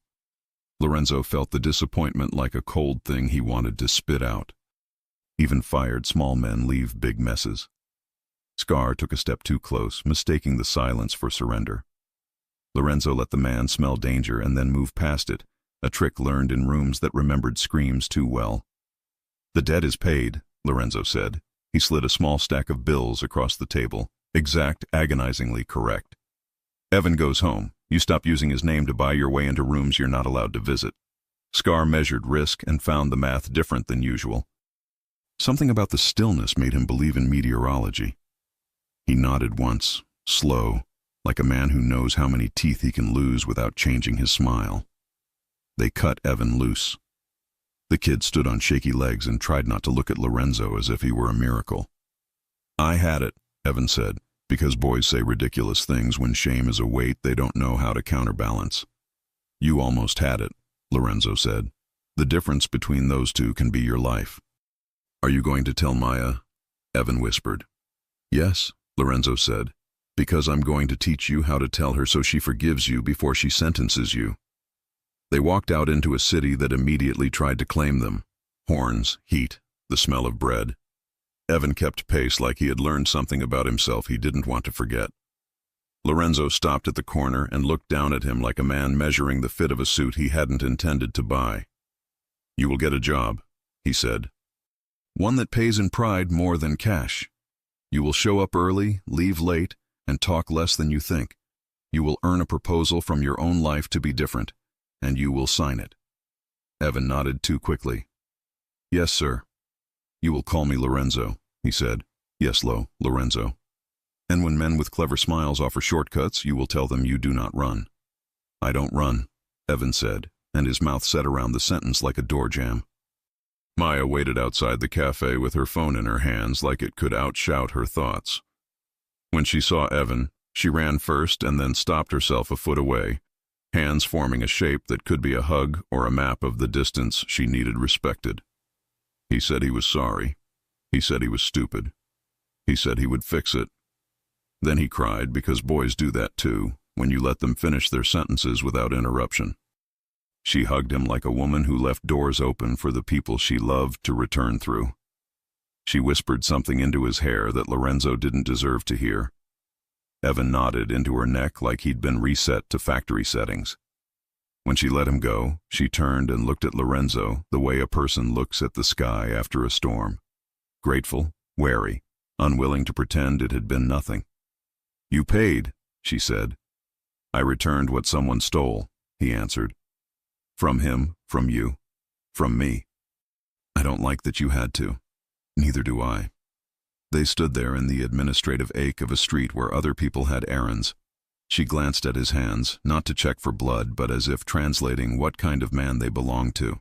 Lorenzo felt the disappointment like a cold thing he wanted to spit out. Even fired small men leave big messes. Scar took a step too close, mistaking the silence for surrender. Lorenzo let the man smell danger and then move past it, a trick learned in rooms that remembered screams too well. The debt is paid, Lorenzo said. He slid a small stack of bills across the table, exact, agonizingly correct. Evan goes home. You stop using his name to buy your way into rooms you're not allowed to visit. Scar measured risk and found the math different than usual. Something about the stillness made him believe in meteorology. He nodded once, slow, like a man who knows how many teeth he can lose without changing his smile. They cut Evan loose. The kid stood on shaky legs and tried not to look at Lorenzo as if he were a miracle. I had it, Evan said, because boys say ridiculous things when shame is a weight they don't know how to counterbalance. You almost had it, Lorenzo said. The difference between those two can be your life. Are you going to tell Maya? Evan whispered. Yes, Lorenzo said, because I'm going to teach you how to tell her so she forgives you before she sentences you. They walked out into a city that immediately tried to claim them. Horns, heat, the smell of bread. Evan kept pace like he had learned something about himself he didn't want to forget. Lorenzo stopped at the corner and looked down at him like a man measuring the fit of a suit he hadn't intended to buy. You will get a job, he said. One that pays in pride more than cash. You will show up early, leave late, and talk less than you think. You will earn a proposal from your own life to be different, and you will sign it. Evan nodded too quickly. Yes, sir. You will call me Lorenzo, he said. Yes, Lorenzo. And when men with clever smiles offer shortcuts, you will tell them you do not run. I don't run, Evan said, and his mouth set around the sentence like a door jamb. Maya waited outside the cafe with her phone in her hands like it could outshout her thoughts. When she saw Evan, she ran first and then stopped herself a foot away, hands forming a shape that could be a hug or a map of the distance she needed respected. He said he was sorry. He said he was stupid. He said he would fix it. Then he cried because boys do that too, when you let them finish their sentences without interruption. She hugged him like a woman who left doors open for the people she loved to return through. She whispered something into his hair that Lorenzo didn't deserve to hear. Evan nodded into her neck like he'd been reset to factory settings. When she let him go, she turned and looked at Lorenzo the way a person looks at the sky after a storm. Grateful, wary, unwilling to pretend it had been nothing. You paid, she said. I returned what someone stole, he answered. From him, from you, from me. I don't like that you had to. Neither do I. They stood there in the administrative ache of a street where other people had errands. She glanced at his hands, not to check for blood, but as if translating what kind of man they belonged to.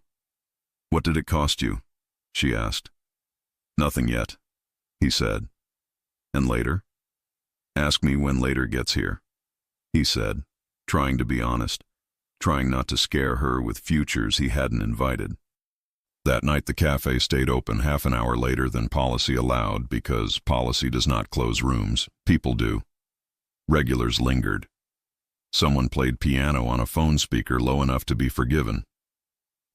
What did it cost you? She asked. Nothing yet, he said. And later? Ask me when later gets here, he said, trying to be honest, trying not to scare her with futures he hadn't invited. That night the cafe stayed open half an hour later than policy allowed because policy does not close rooms, people do. Regulars lingered. Someone played piano on a phone speaker low enough to be forgiven.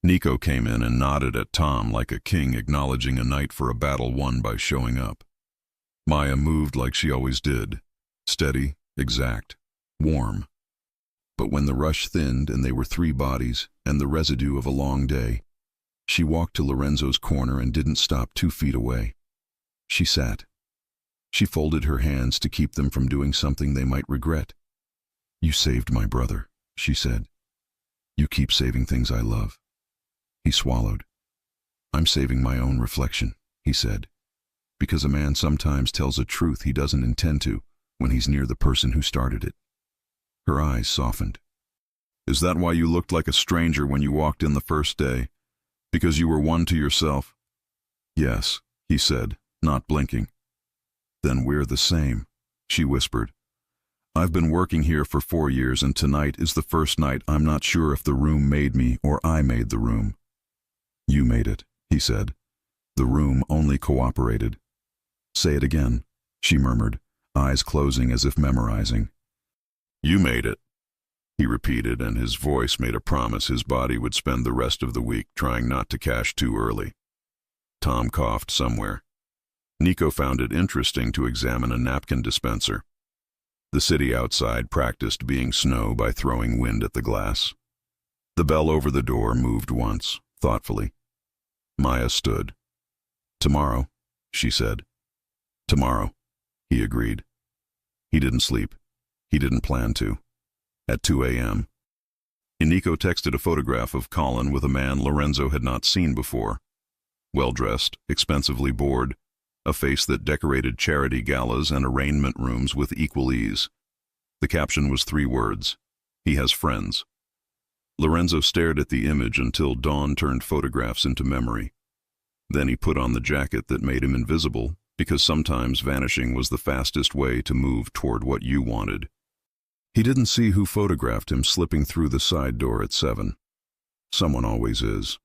Nico came in and nodded at Tom like a king acknowledging a knight for a battle won by showing up. Maya moved like she always did, steady, exact, warm. But when the rush thinned and they were three bodies and the residue of a long day, she walked to Lorenzo's corner and didn't stop 2 feet away. She sat. She folded her hands to keep them from doing something they might regret. You saved my brother, she said. You keep saving things I love. He swallowed. I'm saving my own reflection, he said, because a man sometimes tells a truth he doesn't intend to, when he's near the person who started it. Her eyes softened. Is that why you looked like a stranger when you walked in the first day? Because you were one to yourself? Yes, he said, not blinking. Then we're the same, she whispered. I've been working here for 4 years, and tonight is the first night I'm not sure if the room made me or I made the room. You made it, he said. The room only cooperated. Say it again, she murmured, eyes closing as if memorizing. You made it, he repeated, and his voice made a promise his body would spend the rest of the week trying not to cash too early. Tom coughed somewhere. Nico found it interesting to examine a napkin dispenser. The city outside practiced being snow by throwing wind at the glass. The bell over the door moved once, thoughtfully. Maya stood. Tomorrow, she said. Tomorrow, he agreed. He didn't sleep. He didn't plan to. At 2 a.m. Nico texted a photograph of Colin with a man Lorenzo had not seen before. Well-dressed, expensively bored, a face that decorated charity galas and arraignment rooms with equal ease. The caption was 3 words: he has friends. Lorenzo stared at the image until dawn turned photographs into memory. Then he put on the jacket that made him invisible, because sometimes vanishing was the fastest way to move toward what you wanted. He didn't see who photographed him slipping through the side door at 7. Someone always is.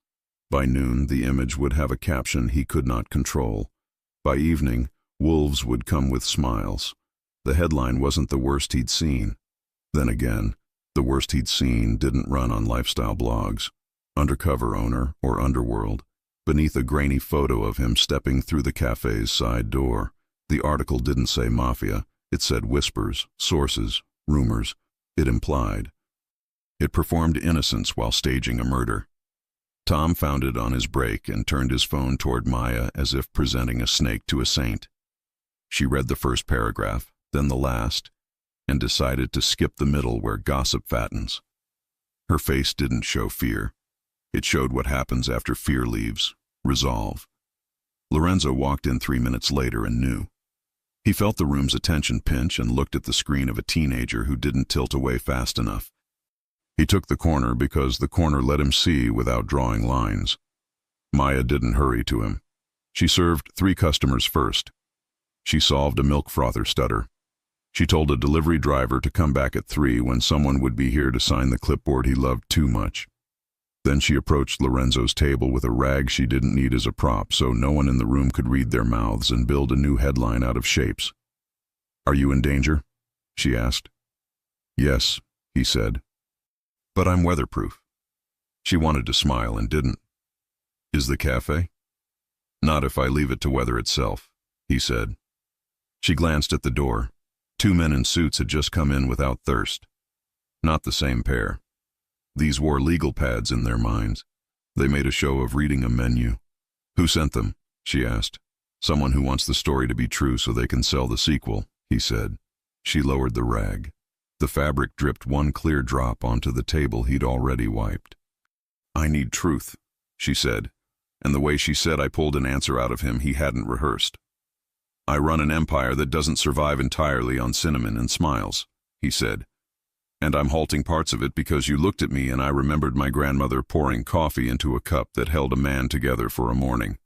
By noon, the image would have a caption he could not control. By evening, wolves would come with smiles. The headline wasn't the worst he'd seen. Then again, the worst he'd seen didn't run on lifestyle blogs. Undercover owner or underworld. Beneath a grainy photo of him stepping through the cafe's side door. The article didn't say Mafia. It said whispers, sources, rumors. It implied. It performed innocence while staging a murder. Tom found it on his break and turned his phone toward Maya as if presenting a snake to a saint. She read the first paragraph, then the last, and decided to skip the middle where gossip fattens. Her face didn't show fear. It showed what happens after fear leaves: resolve. Lorenzo walked in 3 minutes later and knew. He felt the room's attention pinch and looked at the screen of a teenager who didn't tilt away fast enough. He took the corner because the corner let him see without drawing lines. Maya didn't hurry to him. She served 3 customers first. She solved a milk frother stutter. She told a delivery driver to come back at 3 when someone would be here to sign the clipboard he loved too much. Then she approached Lorenzo's table with a rag she didn't need as a prop so no one in the room could read their mouths and build a new headline out of shapes. Are you in danger? She asked. Yes, he said. But I'm weatherproof. She wanted to smile and didn't. Is the cafe? Not if I leave it to weather itself, he said. She glanced at the door. 2 men in suits had just come in without thirst. Not the same pair. These wore legal pads in their minds. They made a show of reading a menu. Who sent them? She asked. Someone who wants the story to be true so they can sell the sequel, he said. She lowered the rag. The fabric dripped 1 clear drop onto the table he'd already wiped. I need truth, she said, and the way she said I pulled an answer out of him he hadn't rehearsed. I run an empire that doesn't survive entirely on cinnamon and smiles, he said. And I'm halting parts of it because you looked at me and I remembered my grandmother pouring coffee into a cup that held a man together for a morning.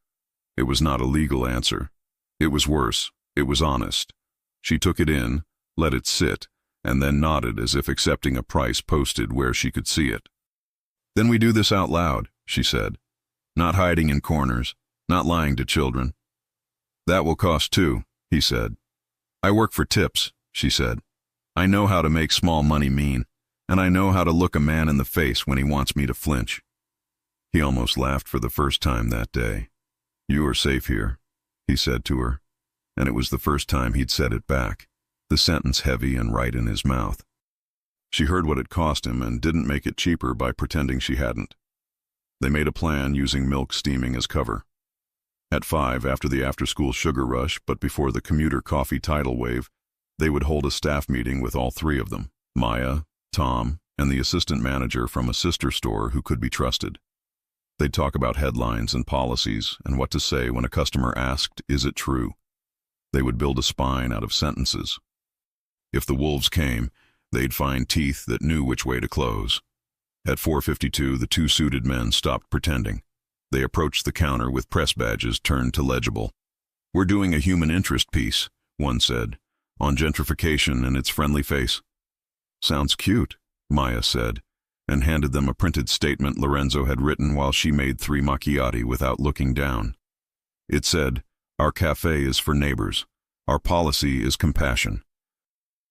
It was not a legal answer. It was worse. It was honest. She took it in, let it sit, and then nodded as if accepting a price posted where she could see it. Then we do this out loud, she said. Not hiding in corners, not lying to children. That will cost too, he said. I work for tips, she said. I know how to make small money mean, and I know how to look a man in the face when he wants me to flinch. He almost laughed for the first time that day. You are safe here, he said to her, and it was the first time he'd said it back, the sentence heavy and right in his mouth. She heard what it cost him and didn't make it cheaper by pretending she hadn't. They made a plan using milk steaming as cover. At 5, after the after-school sugar rush, but before the commuter coffee tidal wave, they would hold a staff meeting with all 3 of them, Maya, Tom, and the assistant manager from a sister store who could be trusted. They'd talk about headlines and policies and what to say when a customer asked, "Is it true?" They would build a spine out of sentences. If the wolves came, they'd find teeth that knew which way to close. At 4:52, the two suited men stopped pretending. They approached the counter with press badges turned to legible. "We're doing a human interest piece," one said, "on gentrification and its friendly face." "Sounds cute," Maya said, and handed them a printed statement Lorenzo had written while she made 3 macchiati without looking down. It said, "Our cafe is for neighbors. Our policy is compassion.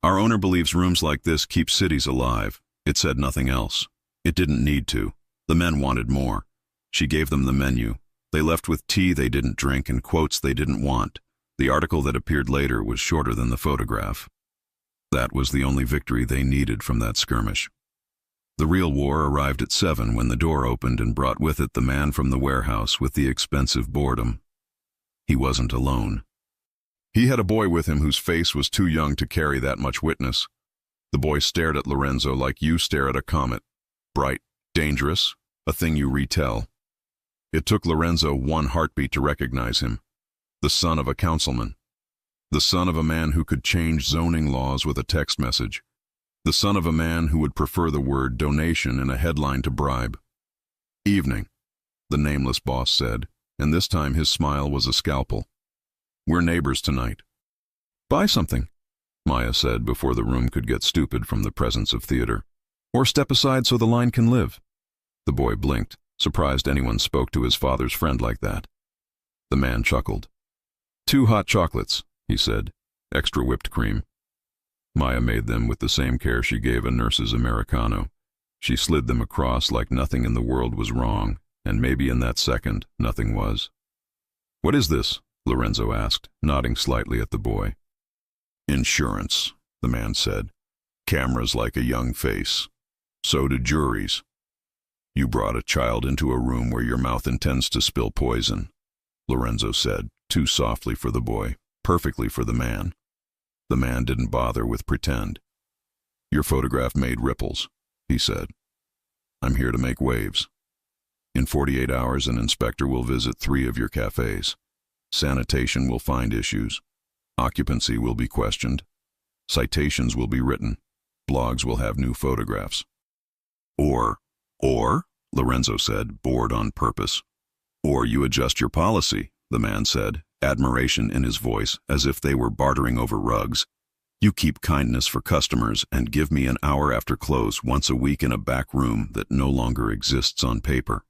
Our owner believes rooms like this keep cities alive." It said nothing else. It didn't need to. The men wanted more. She gave them the menu. They left with tea they didn't drink and quotes they didn't want. The article that appeared later was shorter than the photograph. That was the only victory they needed from that skirmish. The real war arrived at 7 when the door opened and brought with it the man from the warehouse with the expensive boredom. He wasn't alone. He had a boy with him whose face was too young to carry that much witness. The boy stared at Lorenzo like you stare at a comet. Bright, dangerous, a thing you retell. It took Lorenzo 1 heartbeat to recognize him. The son of a councilman. The son of a man who could change zoning laws with a text message. The son of a man who would prefer the word donation in a headline to bribe. "Evening," the nameless boss said, and this time his smile was a scalpel. "We're neighbors tonight." "Buy something," Maya said before the room could get stupid from the presence of theater. "Or step aside so the line can live." The boy blinked, surprised anyone spoke to his father's friend like that. The man chuckled. "2 hot chocolates," he said. "Extra whipped cream." Maya made them with the same care she gave a nurse's Americano. She slid them across like nothing in the world was wrong, and maybe in that second, nothing was. "What is this?" Lorenzo asked, nodding slightly at the boy. "Insurance," the man said. "Cameras like a young face. So do juries. You brought a child into a room where your mouth intends to spill poison," Lorenzo said, too softly for the boy, perfectly for the man. The man didn't bother with pretend. "Your photograph made ripples," he said. "I'm here to make waves. In 48 hours, an inspector will visit 3 of your cafes. Sanitation will find issues. Occupancy will be questioned. Citations will be written. Blogs will have new photographs." Or, Lorenzo said, bored on purpose. "Or you adjust your policy," the man said, admiration in his voice, as if they were bartering over rugs. "You keep kindness for customers and give me an hour after close once a week in a back room that no longer exists on paper."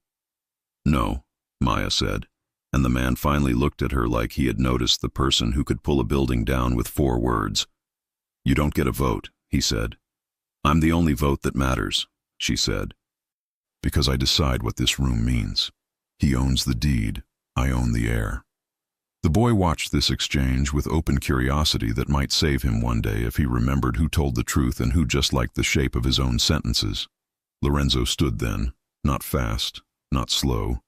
"No," Maya said, and the man finally looked at her like he had noticed the person who could pull a building down with 4 words. "You don't get a vote," he said. "I'm the only vote that matters," she said. "Because I decide what this room means. He owns the deed, I own the air." The boy watched this exchange with open curiosity that might save him one day if he remembered who told the truth and who just liked the shape of his own sentences. Lorenzo stood then, not fast, not slow,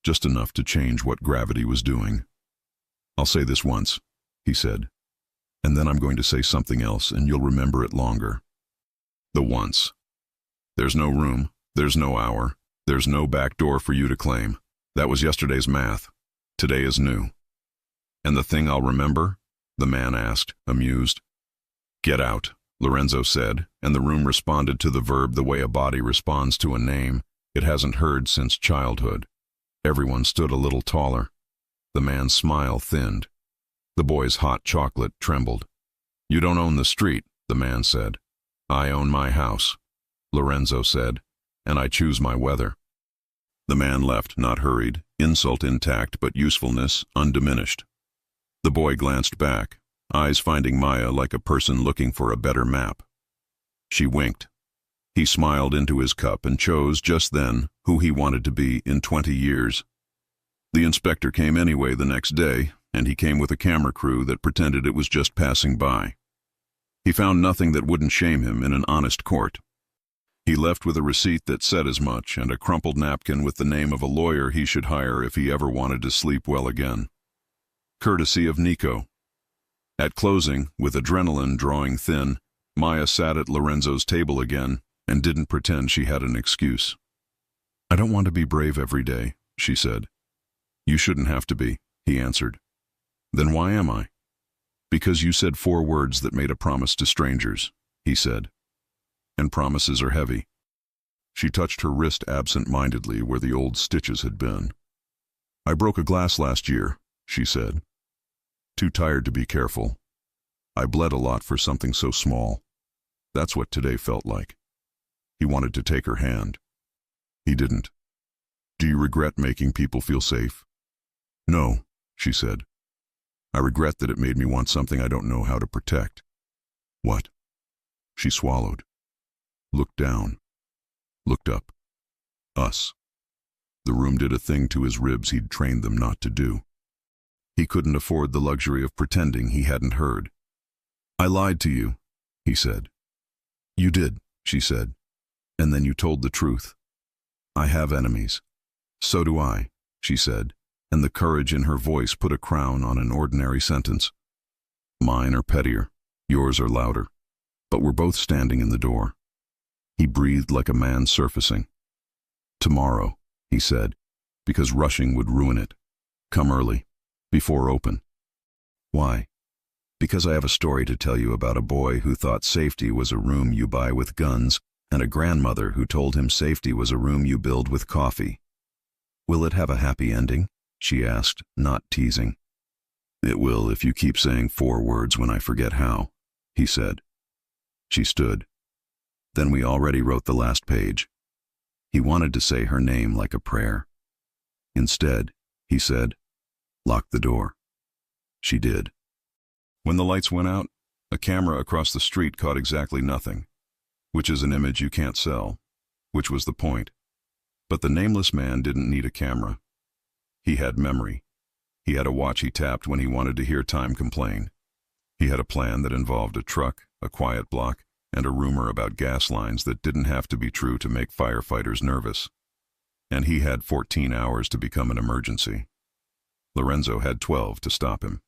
just enough to change what gravity was doing. "I'll say this once," he said, "and then I'm going to say something else and you'll remember it longer." The once. There's no room, there's no hour, there's no back door for you to claim. That was yesterday's math. Today is new. "And the thing I'll remember?" the man asked, amused. "Get out," Lorenzo said, and the room responded to the verb the way a body responds to a name it hasn't heard since childhood. Everyone stood a little taller. The man's smile thinned. The boy's hot chocolate trembled. "You don't own the street," the man said. "I own my house," Lorenzo said, "and I choose my weather." The man left, not hurried, insult intact but usefulness undiminished. The boy glanced back, eyes finding Maya like a person looking for a better map. She winked. He smiled into his cup and chose just then who he wanted to be in 20 years. The inspector came anyway the next day, and he came with a camera crew that pretended it was just passing by. He found nothing that wouldn't shame him in an honest court. He left with a receipt that said as much and a crumpled napkin with the name of a lawyer he should hire if he ever wanted to sleep well again. Courtesy of Nico. At closing, with adrenaline drawing thin, Maya sat at Lorenzo's table again and didn't pretend she had an excuse. "I don't want to be brave every day," she said. "You shouldn't have to be," he answered. "Then why am I?" Because you said 4 words that made a promise to strangers, he said. And promises are heavy. She touched her wrist absent-mindedly where the old stitches had been. I broke a glass last year, she said. Too tired to be careful. I bled a lot for something so small. That's what today felt like. He wanted to take her hand. He didn't. Do you regret making people feel safe? No, she said. I regret that it made me want something I don't know how to protect. What? She swallowed. Looked down. Looked up. Us. The room did a thing to his ribs he'd trained them not to do. He couldn't afford the luxury of pretending he hadn't heard. I lied to you, he said. You did, she said. And then you told the truth. I have enemies. So do I, she said, and the courage in her voice put a crown on an ordinary sentence. Mine are pettier, yours are louder, but we're both standing in the door. He breathed like a man surfacing. Tomorrow, he said, because rushing would ruin it. Come early, before open. Why? Because I have a story to tell you about a boy who thought safety was a room you buy with guns, and a grandmother who told him safety was a room you build with coffee. Will it have a happy ending? She asked, not teasing. It will if you keep saying 4 words when I forget how, he said. She stood. Then we already wrote the last page. He wanted to say her name like a prayer. Instead, he said, lock the door. She did. When the lights went out, a camera across the street caught exactly nothing, which is an image you can't sell, which was the point. But the nameless man didn't need a camera. He had memory. He had a watch he tapped when he wanted to hear time complain. He had a plan that involved a truck, a quiet block, and a rumor about gas lines that didn't have to be true to make firefighters nervous. And he had 14 hours to become an emergency. Lorenzo had 12 to stop him.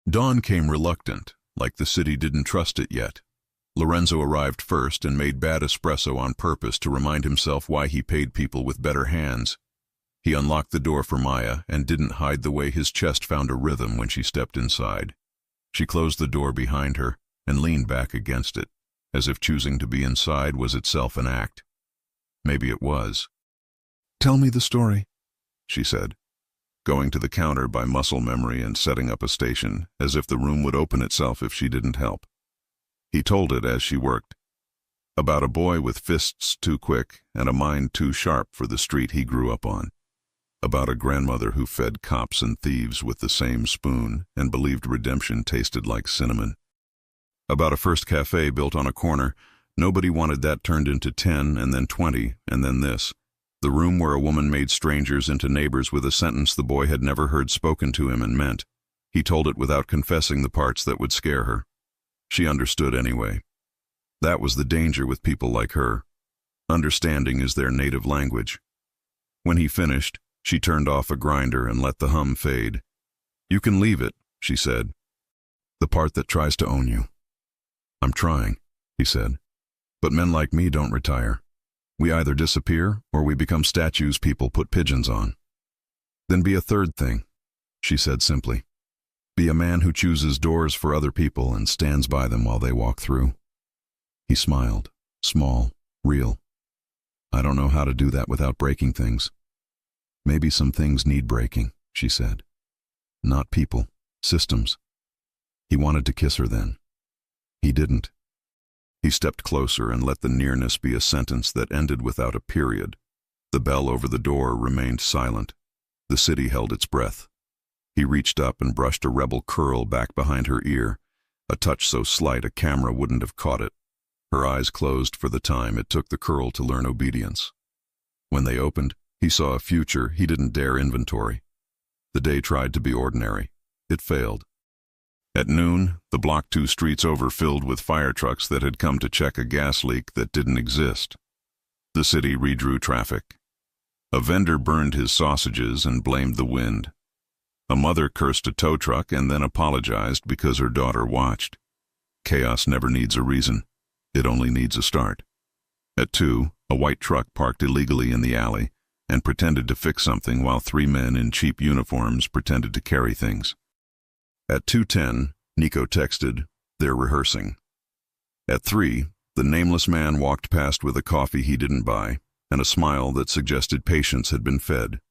Dawn came reluctant, like the city didn't trust it yet. Lorenzo arrived first and made bad espresso on purpose to remind himself why he paid people with better hands. He unlocked the door for Maya and didn't hide the way his chest found a rhythm when she stepped inside. She closed the door behind her and leaned back against it, as if choosing to be inside was itself an act. Maybe it was. Tell me the story, she said, going to the counter by muscle memory and setting up a station, as if the room would open itself if she didn't help. He told it as she worked. About a boy with fists too quick and a mind too sharp for the street he grew up on. About a grandmother who fed cops and thieves with the same spoon and believed redemption tasted like cinnamon. About a first cafe built on a corner. Nobody wanted that turned into 10 and then 20 and then this. The room where a woman made strangers into neighbors with a sentence the boy had never heard spoken to him and meant. He told it without confessing the parts that would scare her. She understood anyway. That was the danger with people like her. Understanding is their native language. When he finished, she turned off a grinder and let the hum fade. You can leave it, she said. The part that tries to own you. I'm trying, he said. But men like me don't retire. We either disappear or we become statues people put pigeons on. Then be a third thing, she said simply. Be a man who chooses doors for other people and stands by them while they walk through. He smiled, small, real. I don't know how to do that without breaking things. Maybe some things need breaking, she said. Not people, systems. He wanted to kiss her then. He didn't. He stepped closer and let the nearness be a sentence that ended without a period. The bell over the door remained silent. The city held its breath. He reached up and brushed a rebel curl back behind her ear, a touch so slight a camera wouldn't have caught it. Her eyes closed for the time it took the curl to learn obedience. When they opened, he saw a future he didn't dare inventory. The day tried to be ordinary. It failed. At noon, the block 2 streets over filled with fire trucks that had come to check a gas leak that didn't exist. The city redrew traffic. A vendor burned his sausages and blamed the wind. A mother cursed a tow truck and then apologized because her daughter watched. Chaos never needs a reason. It only needs a start. At 2, a white truck parked illegally in the alley and pretended to fix something while 3 men in cheap uniforms pretended to carry things. At 2:10, Nico texted, "They're rehearsing." At 3, the nameless man walked past with a coffee he didn't buy and a smile that suggested patience had been fed.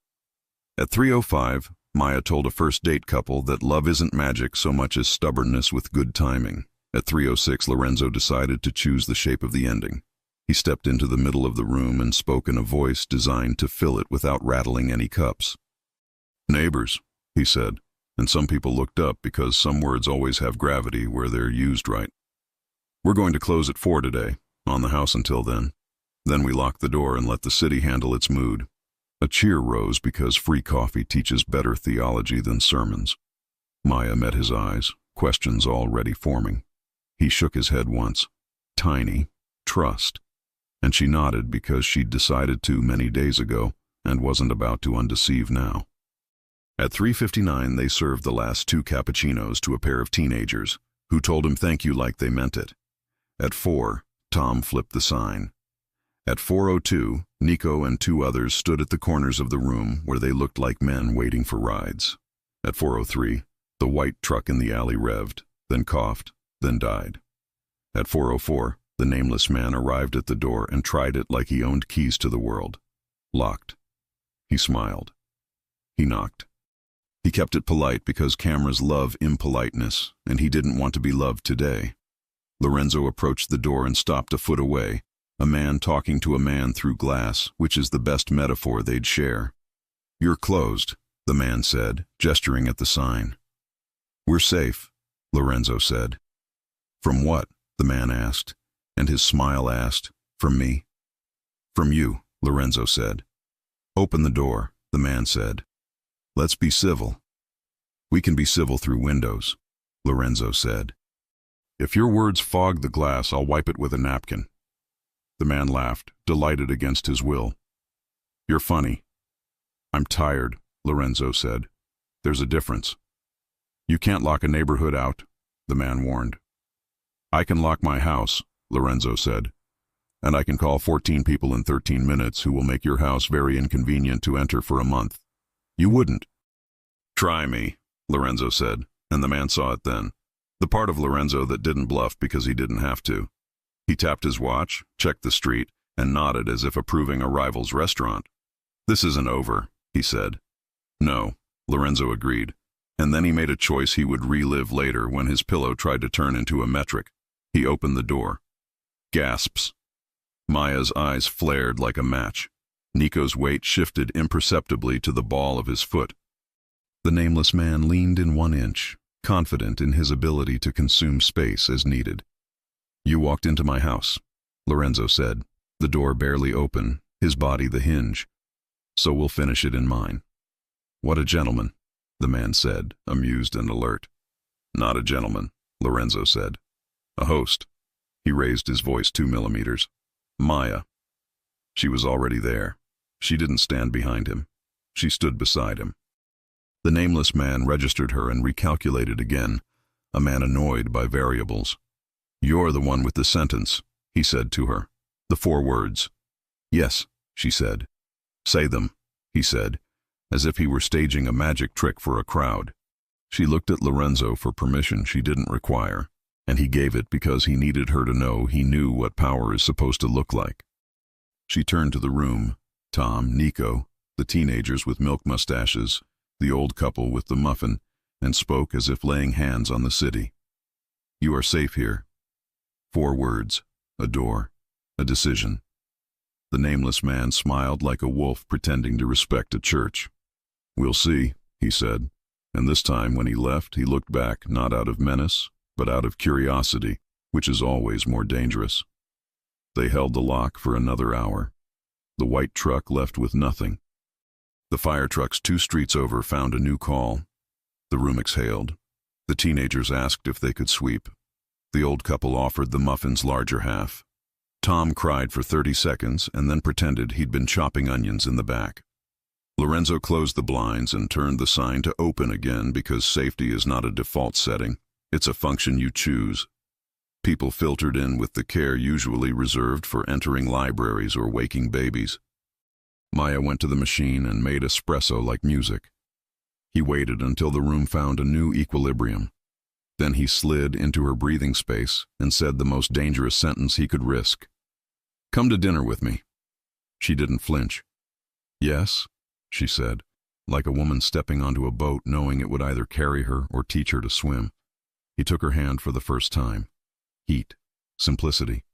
At 3:05, Maya told a first-date couple that love isn't magic so much as stubbornness with good timing. At 3:06, Lorenzo decided to choose the shape of the ending. He stepped into the middle of the room and spoke in a voice designed to fill it without rattling any cups. "Neighbors," he said, and some people looked up because some words always have gravity where they're used right. "We're going to close at 4 today, on the house until then. Then we lock the door and let the city handle its mood." A cheer rose because free coffee teaches better theology than sermons. Maya met his eyes, questions already forming. He shook his head once. Tiny. Trust. And she nodded because she'd decided to many days ago and wasn't about to undeceive now. At 3:59, they served the last 2 cappuccinos to a pair of teenagers, who told him thank you like they meant it. At 4, Tom flipped the sign. At 4:02, Nico and 2 others stood at the corners of the room where they looked like men waiting for rides. At 4:03, the white truck in the alley revved, then coughed, then died. At 4:04, the nameless man arrived at the door and tried it like he owned keys to the world. Locked. He smiled. He knocked. He kept it polite because cameras love impoliteness, and he didn't want to be loved today. Lorenzo approached the door and stopped a foot away, a man talking to a man through glass, which is the best metaphor they'd share. "You're closed," the man said, gesturing at the sign. "We're safe," Lorenzo said. "From what?" the man asked, and his smile asked, "From me?" "From you," Lorenzo said. "Open the door," the man said. "Let's be civil." "We can be civil through windows," Lorenzo said. "If your words fog the glass, I'll wipe it with a napkin." The man laughed, delighted against his will. "You're funny." "I'm tired," Lorenzo said. "There's a difference." "You can't lock a neighborhood out," the man warned. "I can lock my house," Lorenzo said. "And I can call 14 people in 13 minutes who will make your house very inconvenient to enter for a month. You wouldn't." "Try me," Lorenzo said, and the man saw it then. The part of Lorenzo that didn't bluff because he didn't have to. He tapped his watch, checked the street, and nodded as if approving a rival's restaurant. "This isn't over," he said. "No," Lorenzo agreed, and then he made a choice he would relive later when his pillow tried to turn into a metric. He opened the door. Gasps. Maya's eyes flared like a match. Nico's weight shifted imperceptibly to the ball of his foot. The nameless man leaned in 1 inch, confident in his ability to consume space as needed. "You walked into my house," Lorenzo said, the door barely open, his body the hinge. "So we'll finish it in mine." "What a gentleman," the man said, amused and alert. "Not a gentleman," Lorenzo said. "A host." He raised his voice 2 millimeters. "Maya." She was already there. She didn't stand behind him. She stood beside him. The nameless man registered her and recalculated again, a man annoyed by variables. "You're the one with the sentence," he said to her. "The 4 words." "Yes," she said. "Say them," he said, as if he were staging a magic trick for a crowd. She looked at Lorenzo for permission she didn't require, and he gave it because he needed her to know he knew what power is supposed to look like. She turned to the room, Tom, Nico, the teenagers with milk mustaches, the old couple with the muffin, and spoke as if laying hands on the city. "You are safe here." 4 words, a door, a decision. The nameless man smiled like a wolf pretending to respect a church. "We'll see," he said, and this time when he left he looked back not out of menace, but out of curiosity, which is always more dangerous. They held the lock for another hour. The white truck left with nothing. The fire trucks 2 streets over found a new call. The room exhaled. The teenagers asked if they could sweep. The old couple offered the muffin's larger half. Tom cried for 30 seconds and then pretended he'd been chopping onions in the back. Lorenzo closed the blinds and turned the sign to open again because safety is not a default setting. It's a function you choose. People filtered in with the care usually reserved for entering libraries or waking babies. Maya went to the machine and made espresso like music. He waited until the room found a new equilibrium. Then he slid into her breathing space and said the most dangerous sentence he could risk. "Come to dinner with me." She didn't flinch. "Yes," she said, like a woman stepping onto a boat knowing it would either carry her or teach her to swim. He took her hand for the first time. Heat, simplicity,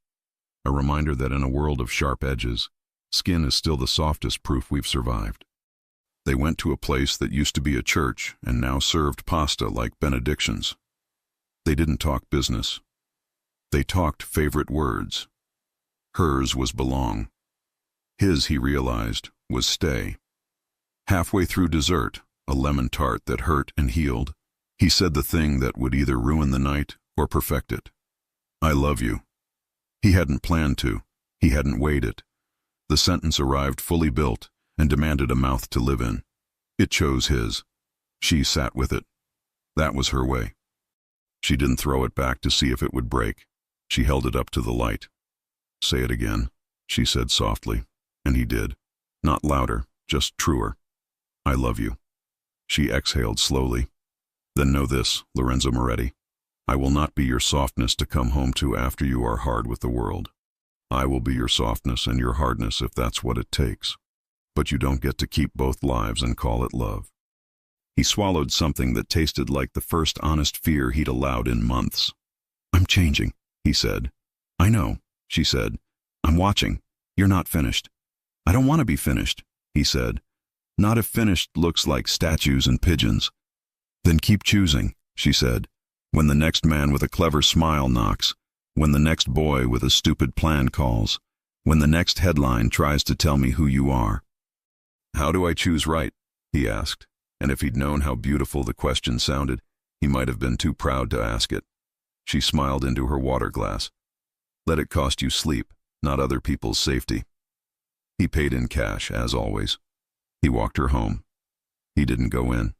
a reminder that in a world of sharp edges, skin is still the softest proof we've survived. They went to a place that used to be a church and now served pasta like benedictions. They didn't talk business. They talked favorite words. Hers was belong. His, he realized, was stay. Halfway through dessert, a lemon tart that hurt and healed, he said the thing that would either ruin the night or perfect it. "I love you." He hadn't planned to. He hadn't weighed it. The sentence arrived fully built and demanded a mouth to live in. It chose his. She sat with it. That was her way. She didn't throw it back to see if it would break. She held it up to the light. "Say it again," she said softly, and he did. Not louder, just truer. "I love you." She exhaled slowly. "Then know this, Lorenzo Moretti. I will not be your softness to come home to after you are hard with the world. I will be your softness and your hardness if that's what it takes. But you don't get to keep both lives and call it love." He swallowed something that tasted like the first honest fear he'd allowed in months. "I'm changing," he said. "I know," she said. "I'm watching. You're not finished." "I don't want to be finished," he said. "Not if finished looks like statues and pigeons." "Then keep choosing," she said. "When the next man with a clever smile knocks, when the next boy with a stupid plan calls, when the next headline tries to tell me who you are." "How do I choose right?" he asked, and if he'd known how beautiful the question sounded, he might have been too proud to ask it. She smiled into her water glass. "Let it cost you sleep, not other people's safety." He paid in cash, as always. He walked her home. He didn't go in.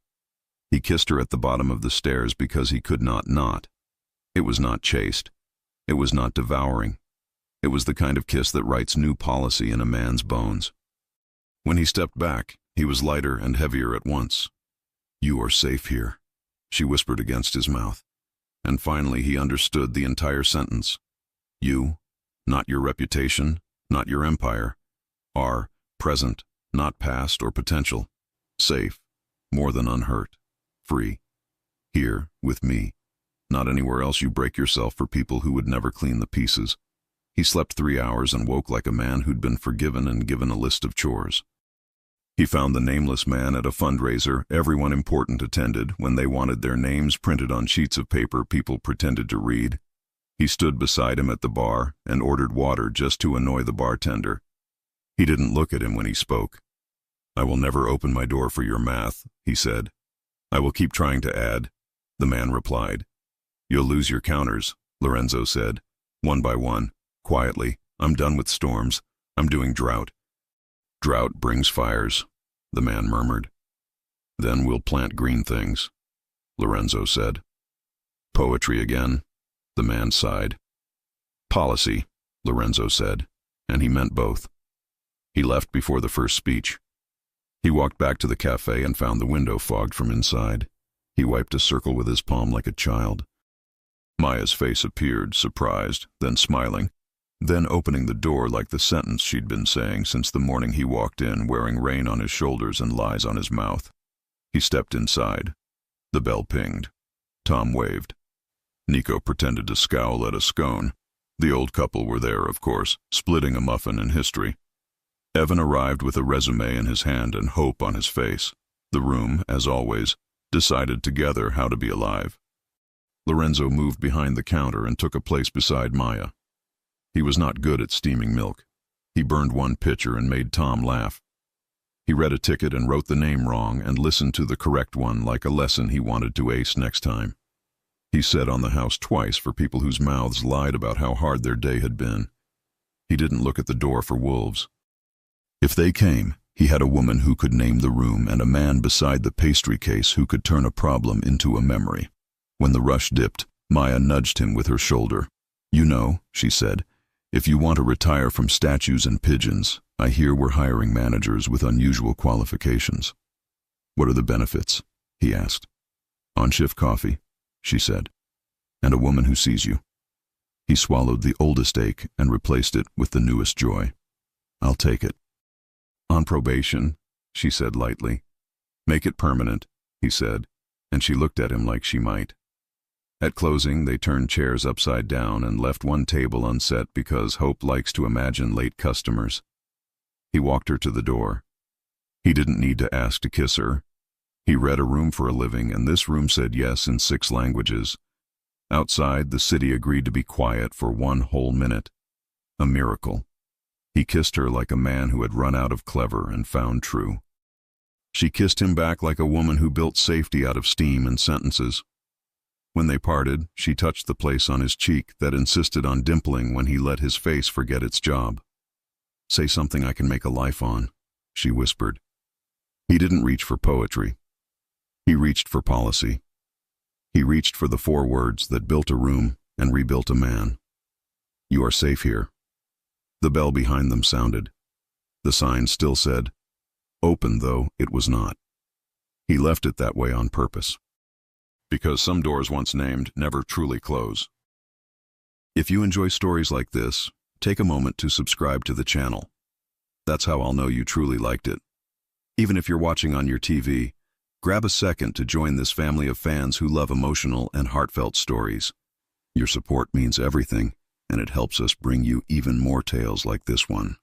He kissed her at the bottom of the stairs because he could not. It was not chaste. It was not devouring. It was the kind of kiss that writes new policy in a man's bones. When he stepped back, he was lighter and heavier at once. "You are safe here," she whispered against his mouth. And finally he understood the entire sentence. You, not your reputation, not your empire, are present, not past or potential, safe, more than unhurt, free. Here, with me, not anywhere else you break yourself for people who would never clean the pieces. He slept 3 hours and woke like a man who'd been forgiven and given a list of chores. He found the nameless man at a fundraiser everyone important attended when they wanted their names printed on sheets of paper people pretended to read. He stood beside him at the bar and ordered water just to annoy the bartender. He didn't look at him when he spoke. "I will never open my door for your math," he said. "I will keep trying to add," the man replied. "You'll lose your counters," Lorenzo said. "One by one, quietly. I'm done with storms. I'm doing drought." "Drought brings fires," the man murmured. "Then we'll plant green things," Lorenzo said. "Poetry again," the man sighed. "Policy," Lorenzo said, and he meant both. He left before the first speech. He walked back to the cafe and found the window fogged from inside. He wiped a circle with his palm like a child. Maya's face appeared, surprised, then smiling, then opening the door like the sentence she'd been saying since the morning he walked in wearing rain on his shoulders and lies on his mouth. He stepped inside. The bell pinged. Tom waved. Nico pretended to scowl at a scone. The old couple were there, of course, splitting a muffin in history. Evan arrived with a resume in his hand and hope on his face. The room, as always, decided together how to be alive. Lorenzo moved behind the counter and took a place beside Maya. He was not good at steaming milk. He burned one pitcher and made Tom laugh. He read a ticket and wrote the name wrong and listened to the correct one like a lesson he wanted to ace next time. He said on the house twice for people whose mouths lied about how hard their day had been. He didn't look at the door for wolves. If they came, he had a woman who could name the room and a man beside the pastry case who could turn a problem into a memory. When the rush dipped, Maya nudged him with her shoulder. "You know," she said, "if you want to retire from statues and pigeons, I hear we're hiring managers with unusual qualifications." "What are the benefits?" he asked. "On-shift coffee," she said. And a woman who sees you. He swallowed the oldest ache and replaced it with the newest joy. I'll take it. On probation, she said lightly. Make it permanent, he said, and she looked at him like she might. At closing, they turned chairs upside down and left one table unset because Hope likes to imagine late customers. He walked her to the door. He didn't need to ask to kiss her. He read a room for a living, and this room said yes in 6 languages. Outside, the city agreed to be quiet for 1 whole minute. A miracle. He kissed her like a man who had run out of clever and found true. She kissed him back like a woman who built safety out of steam and sentences. When they parted, she touched the place on his cheek that insisted on dimpling when he let his face forget its job. Say something I can make a life on, she whispered. He didn't reach for poetry. He reached for policy. He reached for the 4 words that built a room and rebuilt a man. You are safe here. The bell behind them sounded. The sign still said, open, though it was not. He left it that way on purpose. Because some doors once named never truly close. If you enjoy stories like this, take a moment to subscribe to the channel. That's how I'll know you truly liked it. Even if you're watching on your TV, grab a second to join this family of fans who love emotional and heartfelt stories. Your support means everything, and it helps us bring you even more tales like this one.